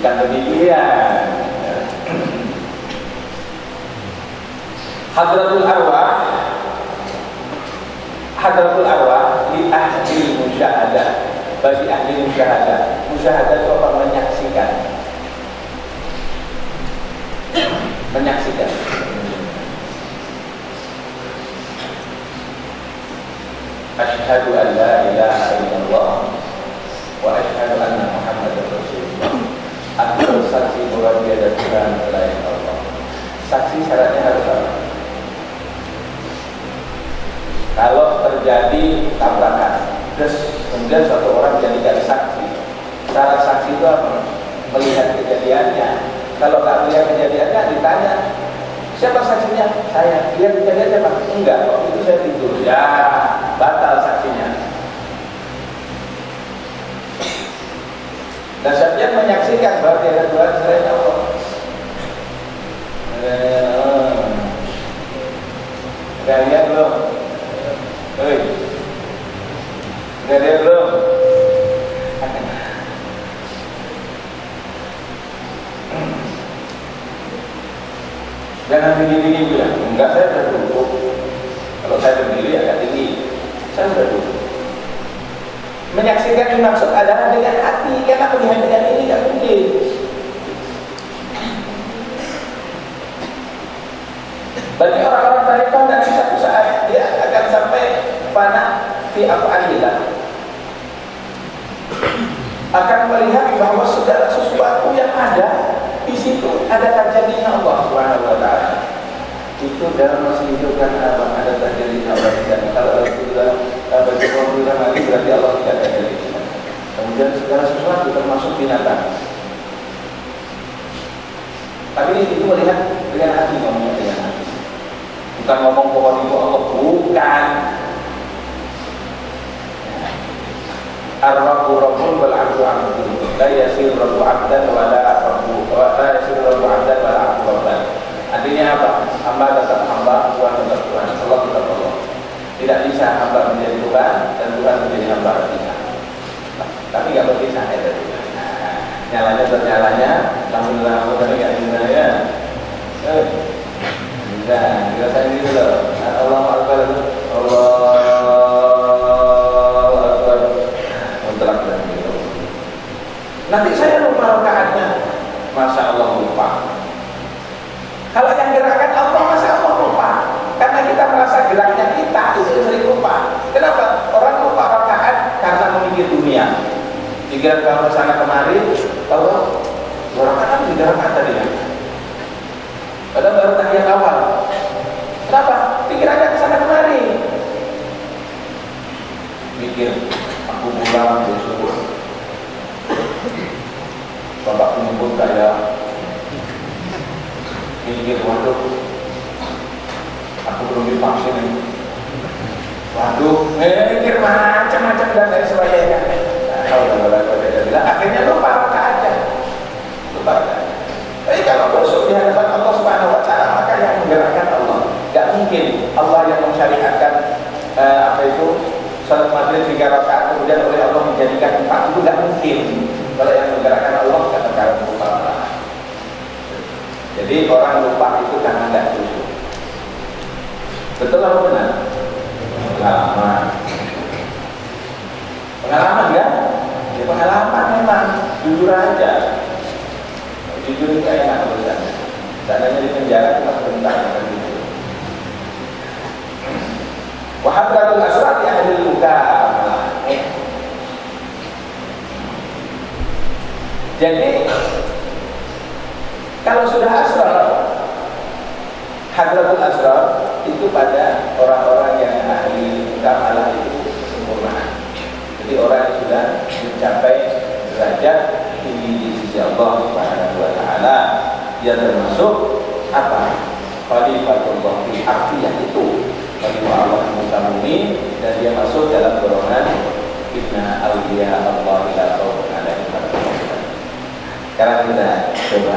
Bukan demikian. Hadratul arwah li ahli musyahadah. Bagi ahli musyahadah. Musyahadah itu apa? Menyaksikan. Asyhadu an la ilaha illallah wa asyhadu anna Muhammadar Rasulullah. Aku bersaksi bahwa dia ada Tuhan selain Allah. Saksi syaratnya harus apa? Kalau terjadi tabrakan, terus kemudian suatu orang jadikan saksi. Syarat saksi itu apa? Melihat kejadiannya. Kalau tak melihat kejadiannya ditanya, siapa saksinya? Saya. Lihat kejadiannya Pak? Enggak, waktu itu saya tidur. Ya, batal saksinya. Dan setiap menyaksikan bahwa dia ada Tuhan selain Allah. Udah lihat belum? Udah lihat belum? Jangan tinggi-tinggi bilang, enggak, saya sudah duduk. Kalau saya berdiri agak tinggi, saya sudah duduk. Menyaksikan yang maksud adalah dengan hati, karena melihat dengan ini tidak mungkin. Bagi orang-orang tarifah dan satu saat dia akan sampai fana fi af'alillah, akan melihat bahwa segala sesuatu yang ada di situ ada terjadinya Allah Subhanahu wa taala. Itu dalam masih hidupkan apa? Ada terjadinya Allah. Dan kalau sudah berjumpa lagi berarti Allah tidak terjadi. Kemudian segala sesuatu termasuk binatang. Tapi itu melihat dengan hati, ngomongnya dengan hati. Bukan ngomong pohon itu Allah, bukan. Ar-Rabbu Rabbun wal 'abdu 'abdun. La yasir Rabbu 'abdan wa la 'abdu wa la yasir Rabbu 'abdan wa la 'abdu Rabban. Artinya apa? Hamba tetap hamba, Tuhan tetap Tuhan, Allah tetap Allah. Tidak bisa hamba menjadi Tuhan dan Tuhan menjadi hamba. Tidak. tapi nggak berpisah ya tadi. Nah, nyalanya ternyalanya, alhamdulillah tapi nggak guna ya. Bisa, dirasain gitu loh. Allahu Akbar, Allahu Akbar, mutlak dan gitu. Nanti saya lupa rakaatnya, masya Allah lupa. Kalau yang gerakan Allah, masa Allah lupa? Karena kita merasa geraknya kita itu sering lupa. Kenapa? Orang lupa rakaat karena memikir dunia. Pikiran kalau sana kemari, kalau dua rakaat tiga rakaat tadi ya. Padahal baru tahiyat awal. Kenapa? Pikirannya ke sana kemari. Mikir, aku pulang besok. Bapak menyebut saya. Mikir, waduh, aku belum divaksin ini. Waduh, mikir macam-macam dan lain sebagainya. Akhirnya lupa rakaatnya. Lupa rakaatnya. Tapi kalau besok di hadapan Allah Subhanahu Wa Taala, maka yang menggerakkan Allah. Gak mungkin Allah yang mensyariatkan salat maghrib 3 rakaat kemudian oleh Allah menjadikan 4, itu gak mungkin. Kalau yang menggerakkan Allah gak perkara lupa. Jadi orang lupa itu karena gak khusyuk. Betul atau benar? Pengalaman. Pengalaman kan? Ya pengalaman memang. Jujur aja. Jujur itu enak urusannya. Seandainya di penjara cuma sebentar kan gitu. Wa hadratul asrar di ahli luka. Jadi kalau sudah asrar, hadratul asrar itu pada orang-orang yang ahli kamalah itu sempurna. Jadi orang yang sudah mencapai derajat tinggi di sisi Allah Subhanahu Wa Taala, dia termasuk apa? Khalifatullah fil ardi, yang itu khalifah Allah di muka bumi, dan dia masuk dalam golongan inna awliya Allah la khaufun alaihim wa la hum yahzanun. Sekarang kita coba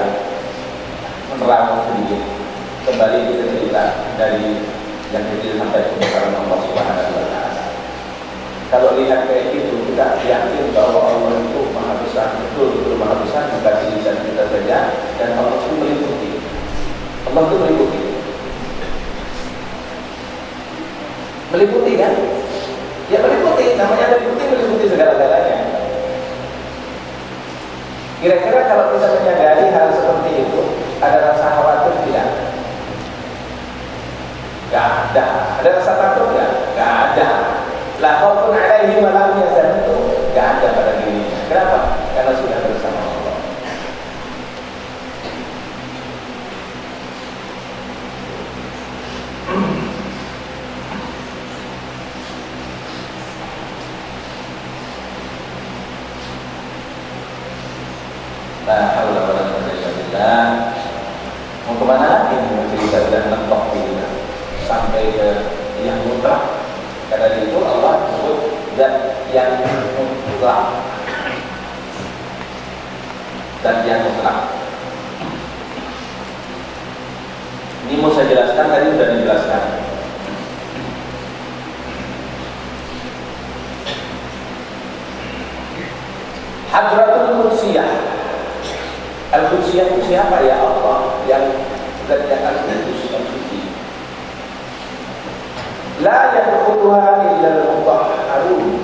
menerangkan sedikit kembali kita cerita dari yang kecil sampai kebesaran Allah Subhanahu Wa Taala. Kalau lihat kayak gitu, kita yakin bahwa Allah itu maha besar, betul maha besar, bukan lisan kita saja, dan Allah itu meliputi. Allah itu meliputi. Meliputi kan? Ya meliputi, namanya meliputi segala-galanya. Kira-kira kalau kita menyadari hal seperti itu, ada rasa khawatir tidak? Gak ada. Ada rasa takut gak? Gak ada. La khaufun alaihim wa la hum yahzanun, itu gak ada pada dirinya. Kenapa? Karena sudah bersama Allah. La haula wa la quwwata illa billah. Mau kemana lagi cerita dan mentok kita sampai ke yang mutlak. Karena itu Allah sebut dan yang mutlak. Dan yang mutlak. Ini mau saya jelaskan, tadi sudah dijelaskan. Hadratul Qudsiyah. Al-Qudsiyah itu siapa ya Allah? Yang kerjakan kudus dan suci. La yadkhuluha illa al-mutahharun.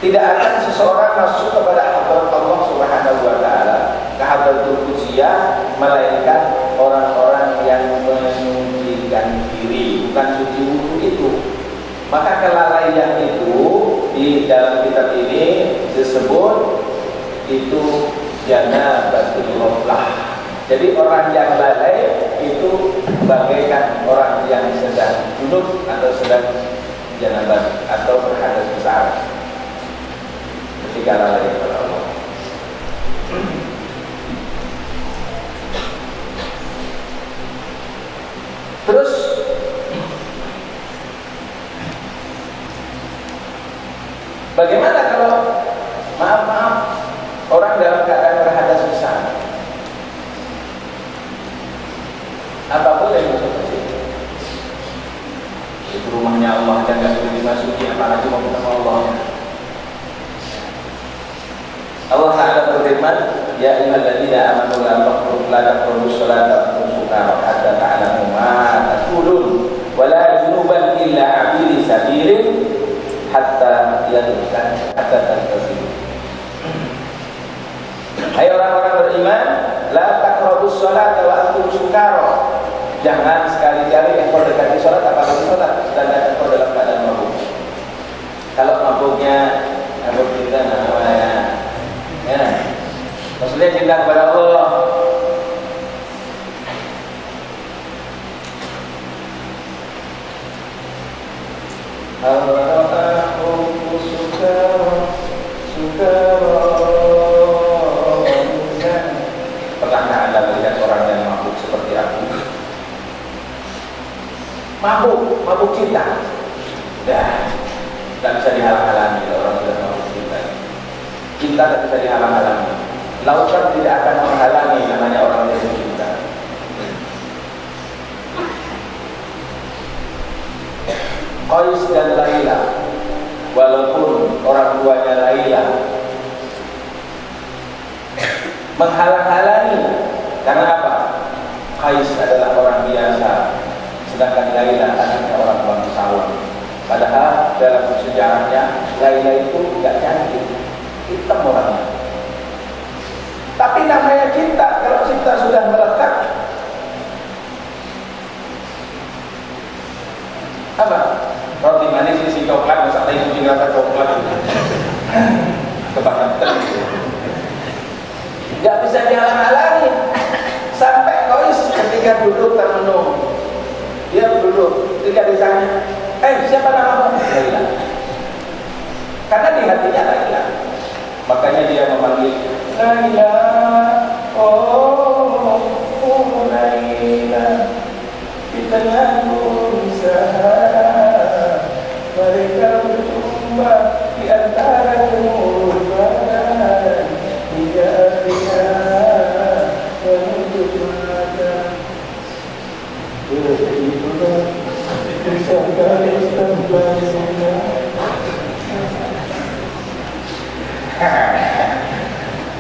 Tidak akan seseorang masuk kepada hadrat Allah Subhanahu Wa Taala, ke hadratul Qudsiyah, melainkan orang-orang yang menyucikan diri, bukan suci wudu itu. Maka kelalaian itu di dalam kitab ini disebut itu janabatul ghaflah. Jadi orang yang lalai itu bagaikan orang yang sedang junub atau sedang janabat atau berhadas besar ketika lalai kepada Allah. Terus bagaimana kalau maaf orang dalam keadaan berhadas besar? Apa boleh masuk ke situ? Itu rumahnya Allah aja nggak boleh dimasuki, apalagi mau ketemu Allah. ya ayyuhalladzina amanu la taqrabus salata wa antum sukara hatta ta'lamu ma taqulun wa la junuban illa 'abiri sabilin hatta taghtasilu. Hai orang-orang beriman, la taqrabus salata wa antum sukara. Jangan sekali-kali engkau dekati salat apalagi salat sedangkan engkau dalam keadaan mabuk. Kalau mabuknya mabuk kita namanya ya. Maksudnya cinta kepada Allah. Aku suka. Pernahkah Anda melihat orang yang mabuk seperti aku? Mabuk cinta. Dan tidak bisa dihalang-halangi orang sudah mabuk cinta. Cinta tidak bisa dihalang-halangi. Lautan tidak akan menghalangi namanya orang yang cinta. Qais dan Laila, walaupun orang tuanya Laila menghalang-halangi, karena apa? Qais adalah orang biasa, sedangkan Laila anaknya orang bangsawan. Padahal dalam sejarahnya Laila itu tidak cantik, hitam orangnya. Tapi namanya cinta, kalau cinta sudah melekat, apa? Roti manis isi coklat, masa tadi kucing rasa coklat. Kebangetan. Gak bisa dihalang-halangi. Sampai Qais ketika duduk termenung, dia duduk, ketika ditanya, siapa namamu? Laila. Karena di hatinya Laila. Makanya dia memanggil Laila, oh Laila, di tengah usaha mereka berjumpa di antara kemurbanan hingga menutup mata. Begitulah kisah istimewa.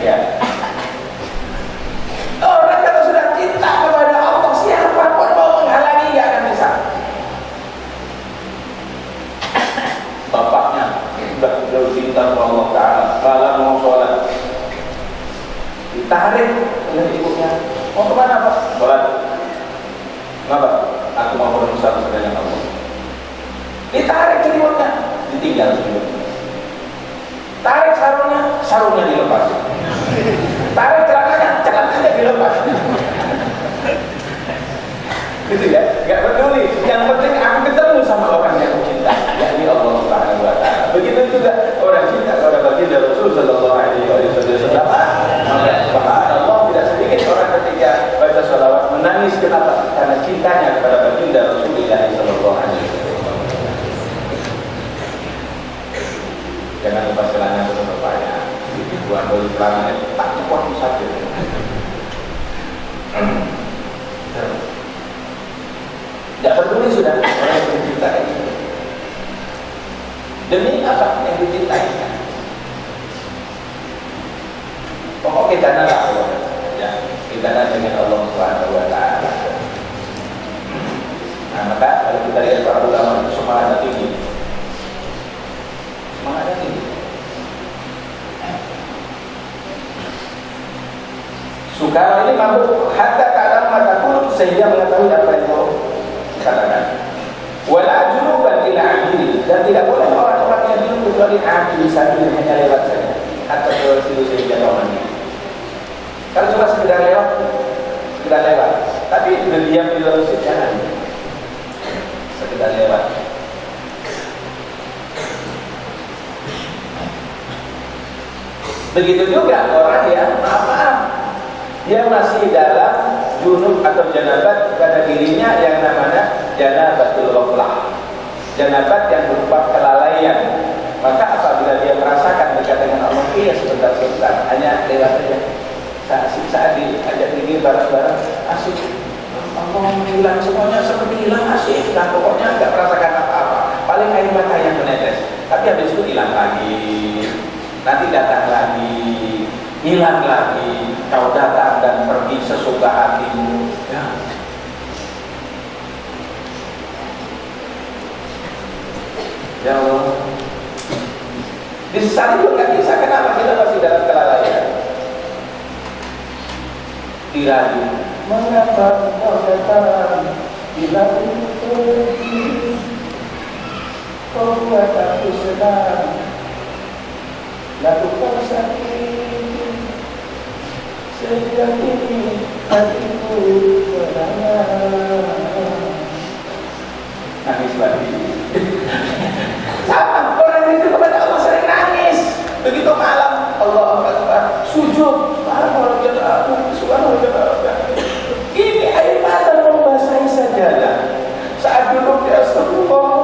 Ya. Orang kalau sudah cinta kepada Allah, siapapun mau menghalangi gak akan bisa. Bapaknya sudah jauh cinta kepada Allah Ta'ala, malah mau sholat, ditarik oleh ibunya. Mau kemana Pak? Sholat. Kenapa? Aku mau berusaha dengan Allah. Ditarik selimutnya, ditinggal selimutnya. Tarik sarungnya dilepas. Tarik celananya dilepas. Gitu ya, gak peduli. Yang penting aku ketemu sama orang yang cinta, yakni Allah Subhanahu wa Ta'ala. Begitu juga orang cinta kepada baginda Rasul sallallahu alaihi wasallam. Allah tidak sedikit orang ketika baca sholawat menangis. Kenapa? Karena cintanya kepada baginda Rasulullah sallallahu alaihi wasallam. Jangan lupa celana untuk bapaknya. Buat beli celana tak cukup saja. Tidak peduli sudah orang yang mencintai. Demi apa yang dicintai? Pokok kita nak Allah, ya kita nak dengan Allah Subhanahu Wa Taala. Nah maka kalau kita lihat para ulama itu semangatnya tinggi. Semangatnya tinggi. Sukara ini mampu hatta ta'lam ma taqul, sehingga mengetahui apa yang kau katakan. Wala junuban ila abili, dan tidak boleh orang-orang yang junub kecuali abili saja, hanya lewat saja atau lewat situ sehingga kau mandi. Kalau cuma sekedar lewat, tapi sudah diam di dalam masjid, jangan sekedar lewat. Begitu juga orang yang maaf, dia masih dalam junub atau janabat pada dirinya yang namanya janabatul ghaflah, janabat yang berupa kelalaian. Maka apabila dia merasakan dekat dengan Allah, sebentar, hanya lewat saja. Saat diajak diri bareng-bareng, asik. Allah menghilang semuanya seperti hilang, asik. Dan pokoknya nggak merasakan apa-apa. Paling air mata yang menetes. Tapi habis itu hilang lagi. Nanti datang lagi. hilang lagi, kau datang dan pergi sesuka hatimu. Ya Allah, disesali pun nggak bisa. Kenapa? Kita masih dalam kelalaian. Dirayu, mengapa kau datang bila aku pergi? Kau buat aku senang, lalu kau sakit. Sejak ini hatiku menangis. Nangis lagi. Sama orang itu kepada Allah sering nangis. Begitu malam Allah Akbar sujud, subhanallah. Ini air mata membasahi sajadah. Saat duduk di astagfirullah,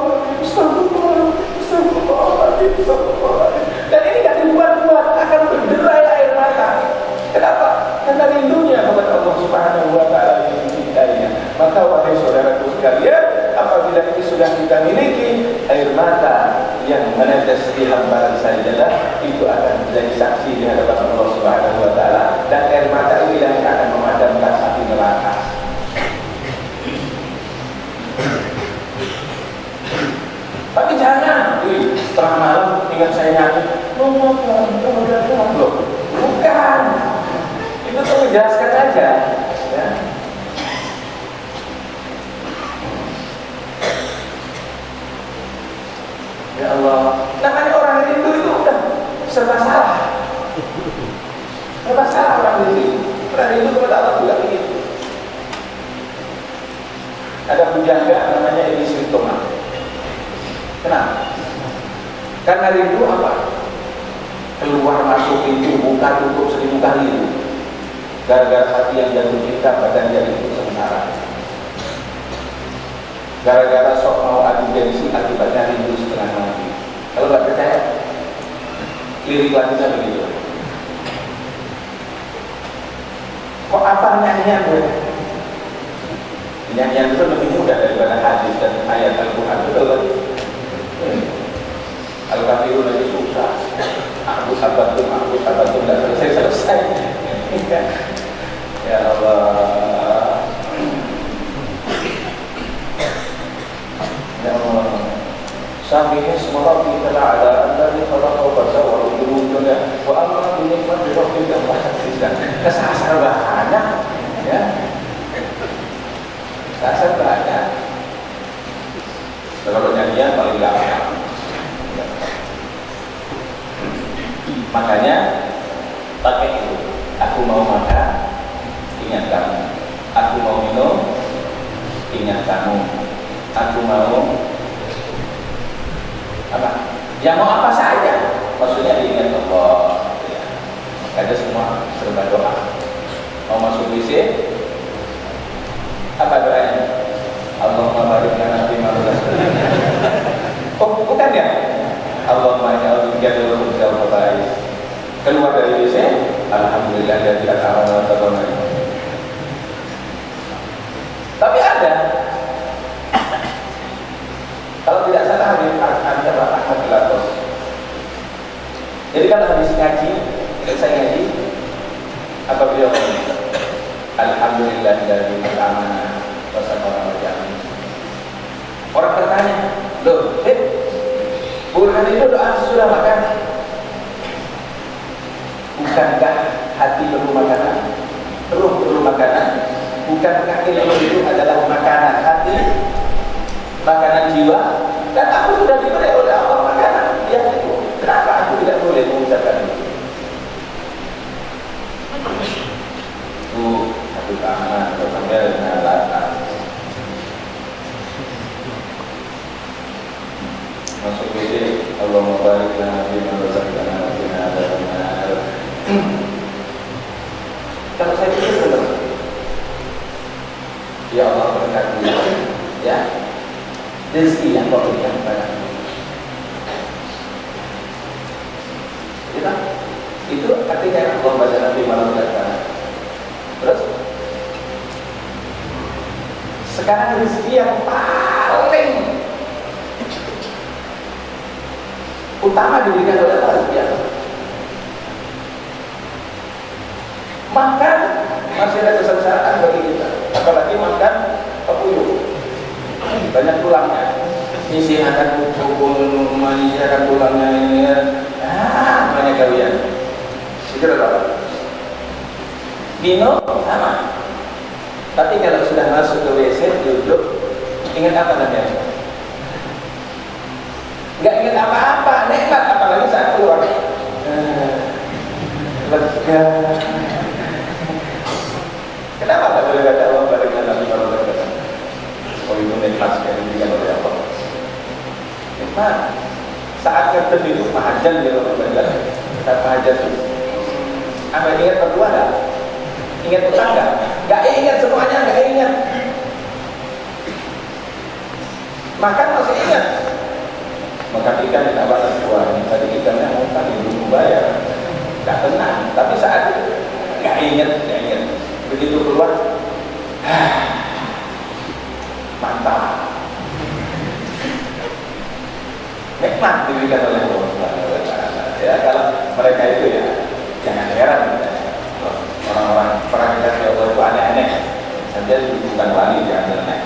dan ini gak dibuat-buat, akan berderai air mata. Kenapa? Karena rindunya kepada Allah Subhanahu wa Ta'ala yang mencintainya. Maka wahai saudaraku sekalian, apabila ini sudah kita miliki, air mata yang menetes di hamparan sajadah itu akan menjadi saksi di hadapan Allah Subhanahu wa Ta'ala, dan air mata ini yang akan memadamkan api neraka. Tapi jangan setelah malam ingat saya nyanyi, loh, bukan. Itu tuh menjelaskan saja, ya. Ya Allah, namanya orang rindu itu udah serba salah. Serba salah orang rindu. Orang rindu kepada Allah juga begitu. Ada pujangga namanya Edi Sritoma. Kenapa? Karena rindu apa? Keluar masuk pintu, buka tutup 1000 kali itu. Gara-gara hati yang jatuh cinta pada dia itu sementara. Gara-gara sok mau adu gengsi, akibatnya rindu setengah mati. Kalau nggak percaya, lirik lagunya begitu. Kok apa nyanyian gue? Nyanyian itu lebih mudah daripada hadis dan ayat Al-Quran, betul kan? Al-Kafirun lagi susah. Aku sabatum, tidak selesai. Ya Allah. Ya Allah. Sampingnya semua kita ada dari kalau bahasa walau dulu ya. Wa amma bi nikmati rabbika fahaddithkan. Kesasar banyak, ya. Kesasar banyak. Kalau nyanyian paling gampang. Makanya pakai itu. Aku mau makan, ingat kamu. Aku mau minum, ingat kamu. Aku mau apa? Ya mau apa saja. Maksudnya ingat Allah. Ya. Makanya semua serba doa. Mau masuk WC, apa doanya? Allahumma barik lana fi ma razaqtana. Oh, bukan ya? Allahumma ja'alna jalur hujjal baik. Keluar dari WC, alhamdulillah dia tidak aman atau tapi ada. Kalau tidak salah ada Bapak Hadilatos. Jadi kalau habis ngaji, saya ngaji, apa beliau ngomong? Alhamdulillah dari amanah pasal orang berjalan. Orang bertanya, loh, Burhan itu doa sesudah makan. Bukankah hati perlu makanan? Perlu makanan. Bukankah ilmu itu adalah makanan hati, makanan jiwa? Dan aku sudah diberi oleh Allah makanan yang itu. Kenapa aku tidak boleh mengucapkan itu? Satu tangan, sambil dengan latar. Masuk WC, Allahumma barik lana fi ma razaqtana wa qina adzabannar. Kalau saya pikir benar. Ya Allah berkati, ya rezeki yang kau berikan kepada kita. Itu artinya Allah baca Nabi malam datang. Terus sekarang rezeki yang paling utama diberikan oleh Allah. Makan masih ada kesengsaraan bagi kita, apalagi makan pepuyuh, banyak tulangnya. Isi akan pukul, menyisakan tulangnya ini, banyak gawian. Itu apa? Minum sama. Tapi kalau sudah masuk ke WC duduk, ingat apa namanya? Nggak ingat apa-apa, nikmat apalagi saat keluar. Lega. Kenapa tak boleh baca Allah barik lana fi barakatihi? Oh itu nikmat sekali diberikan oleh Allah. Nikmat. Saat kita duduk mahajan di rumah belajar, saat mahajan itu, apa ingat berdua tak? Ingat tetangga? Nggak ingat semuanya, nggak ingat. Makan masih ingat. Makan ikan tidak batas buahnya. Tadi ikannya mau kan belum bayar. Nggak tenang. Tapi saat itu nggak ingat, nggak ingat. Begitu keluar, mantap. Nikmat diberikan oleh Allah. Ya kalau mereka itu ya jangan heran. Orang-orang perang kasih Allah itu aneh-aneh. Saja bukan wali jangan nyeleneh.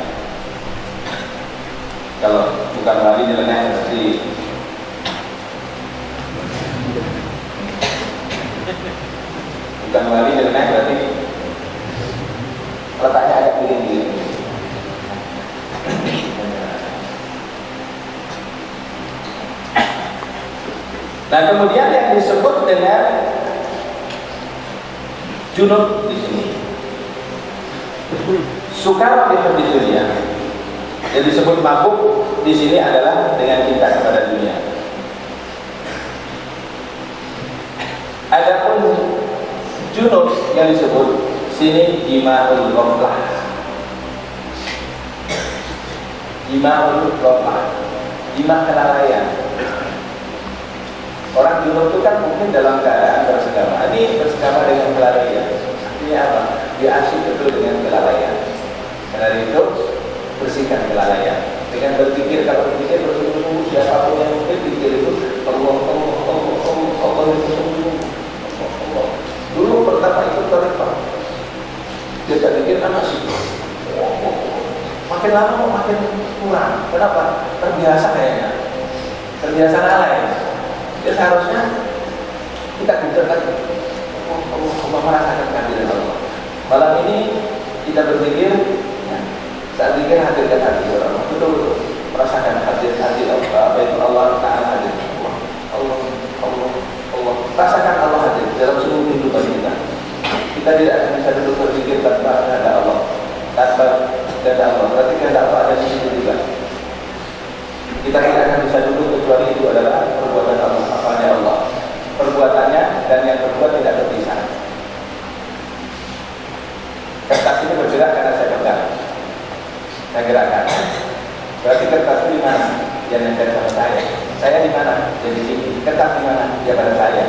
Kalau bukan wali nyeleneh berarti bukan wali nyeleneh berarti letaknya agak piring-piring. Nah kemudian yang disebut dengan junub di sini, sukar di dunia. Yang disebut mabuk di sini adalah dengan cinta kepada dunia. Adapun junub yang disebut sini jima'ul ghaflah. Jima'ul ghaflah, jima' kelalaian. Orang junub itu kan mungkin dalam keadaan bersekama. Ini bersekama dengan kelalaian. Artinya apa? Dia asyik betul dengan kelalaian. Karena itu bersihkan kelalaian. Dengan berpikir, kalau berpikir bersungguh-sungguh, siapapun yang mungkin pikir itu Allah. Dulu pertama ikut tarifah, dia pikir masih makin lama makin kurang. Kenapa? Terbiasa kayaknya, terbiasa lalai. Ya seharusnya kita bicara lagi. Allah merasakan kehadiran Allah. Malam ini kita berpikir, saat pikir hadirkan hati orang. Betul, merasakan hadir Allah. Apa itu Allah Taala hadir? Allah. Rasakan Allah hadir dalam seluruh kehidupan kita. Kita tidak akan bisa duduk berpikir tanpa ada Allah. Tanpa ada Allah, berarti kehendak Allah ada di situ juga. Kita tidak akan bisa duduk kecuali itu adalah perbuatan Allah, apanya Allah, perbuatannya dan yang berbuat tidak terpisah. Kertas ini bergerak karena saya pegang, saya gerakkan. Berarti kertas itu di mana? Dia nempel sama saya. Saya di mana? Dia di sini. Kertas di mana? Dia pada saya.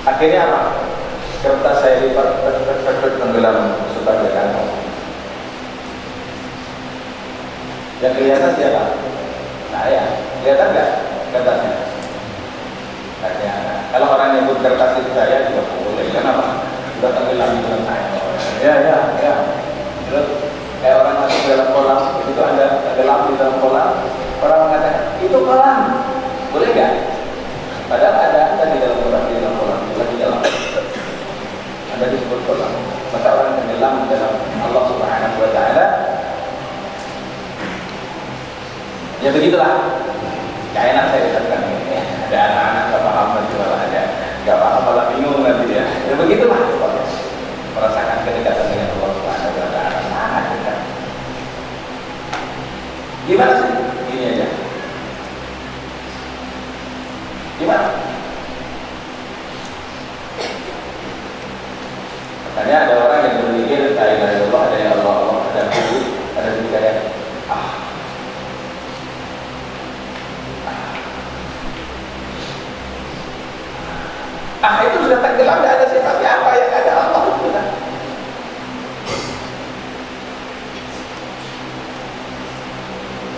Akhirnya apa? Kertas saya lipat, tenggelam sebagai kantong. Yang kelihatan siapa? Saya. Kelihatan nggak kertasnya? Nggak kelihatan. Kalau orang nyebut kertas itu saya juga boleh. Kenapa? Sudah tenggelam di dalam saya. Ya. Terus kayak orang masuk dalam kolam, itu ada tenggelam di dalam kolam. Orang mengatakan itu kolam, boleh nggak? Padahal ada di dalam kolam, lagi dalam. Ada disebut kolam. Maka orang tenggelam dalam Allah Subhanahu Wa Taala. Ya begitulah. Gak enak saya ucapkan ini. Ada anak-anak gak paham nanti malah ada, gak paham malah bingung nanti ya. Ya begitulah. Merasakan kedekatan dengan Allah Subhanahu Wa Taala sangat dekat. Gimana sih? Ini aja. Gimana? Makanya ada orang yang berpikir la ilaha illallah, ada yang Allah, ada guru, ada juga yang itu sudah tenggelam, tidak ada siapa yang ada Allah sudah.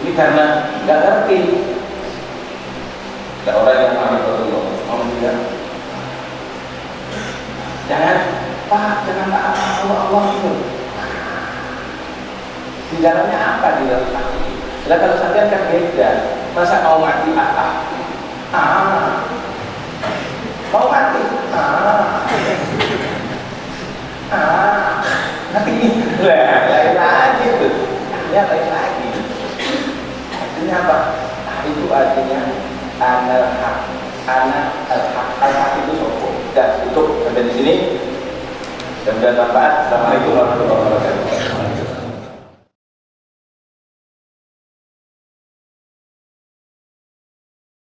Ini karena nggak ngerti. Ada orang yang mengalami Rasulullah, tidak. Jangan, Pak, jangan Allah itu. Di dalamnya apa di dalam hati? Lah kalau sampean kan beda, masa mau mati mau mati nanti lain lagi tuh, ya lain lagi. Artinya apa? Itu artinya anak al-haq itu sopo. Dan tutup sampai di sini. Dan bermanfaat. Assalamualaikum warahmatullahi wabarakatuh.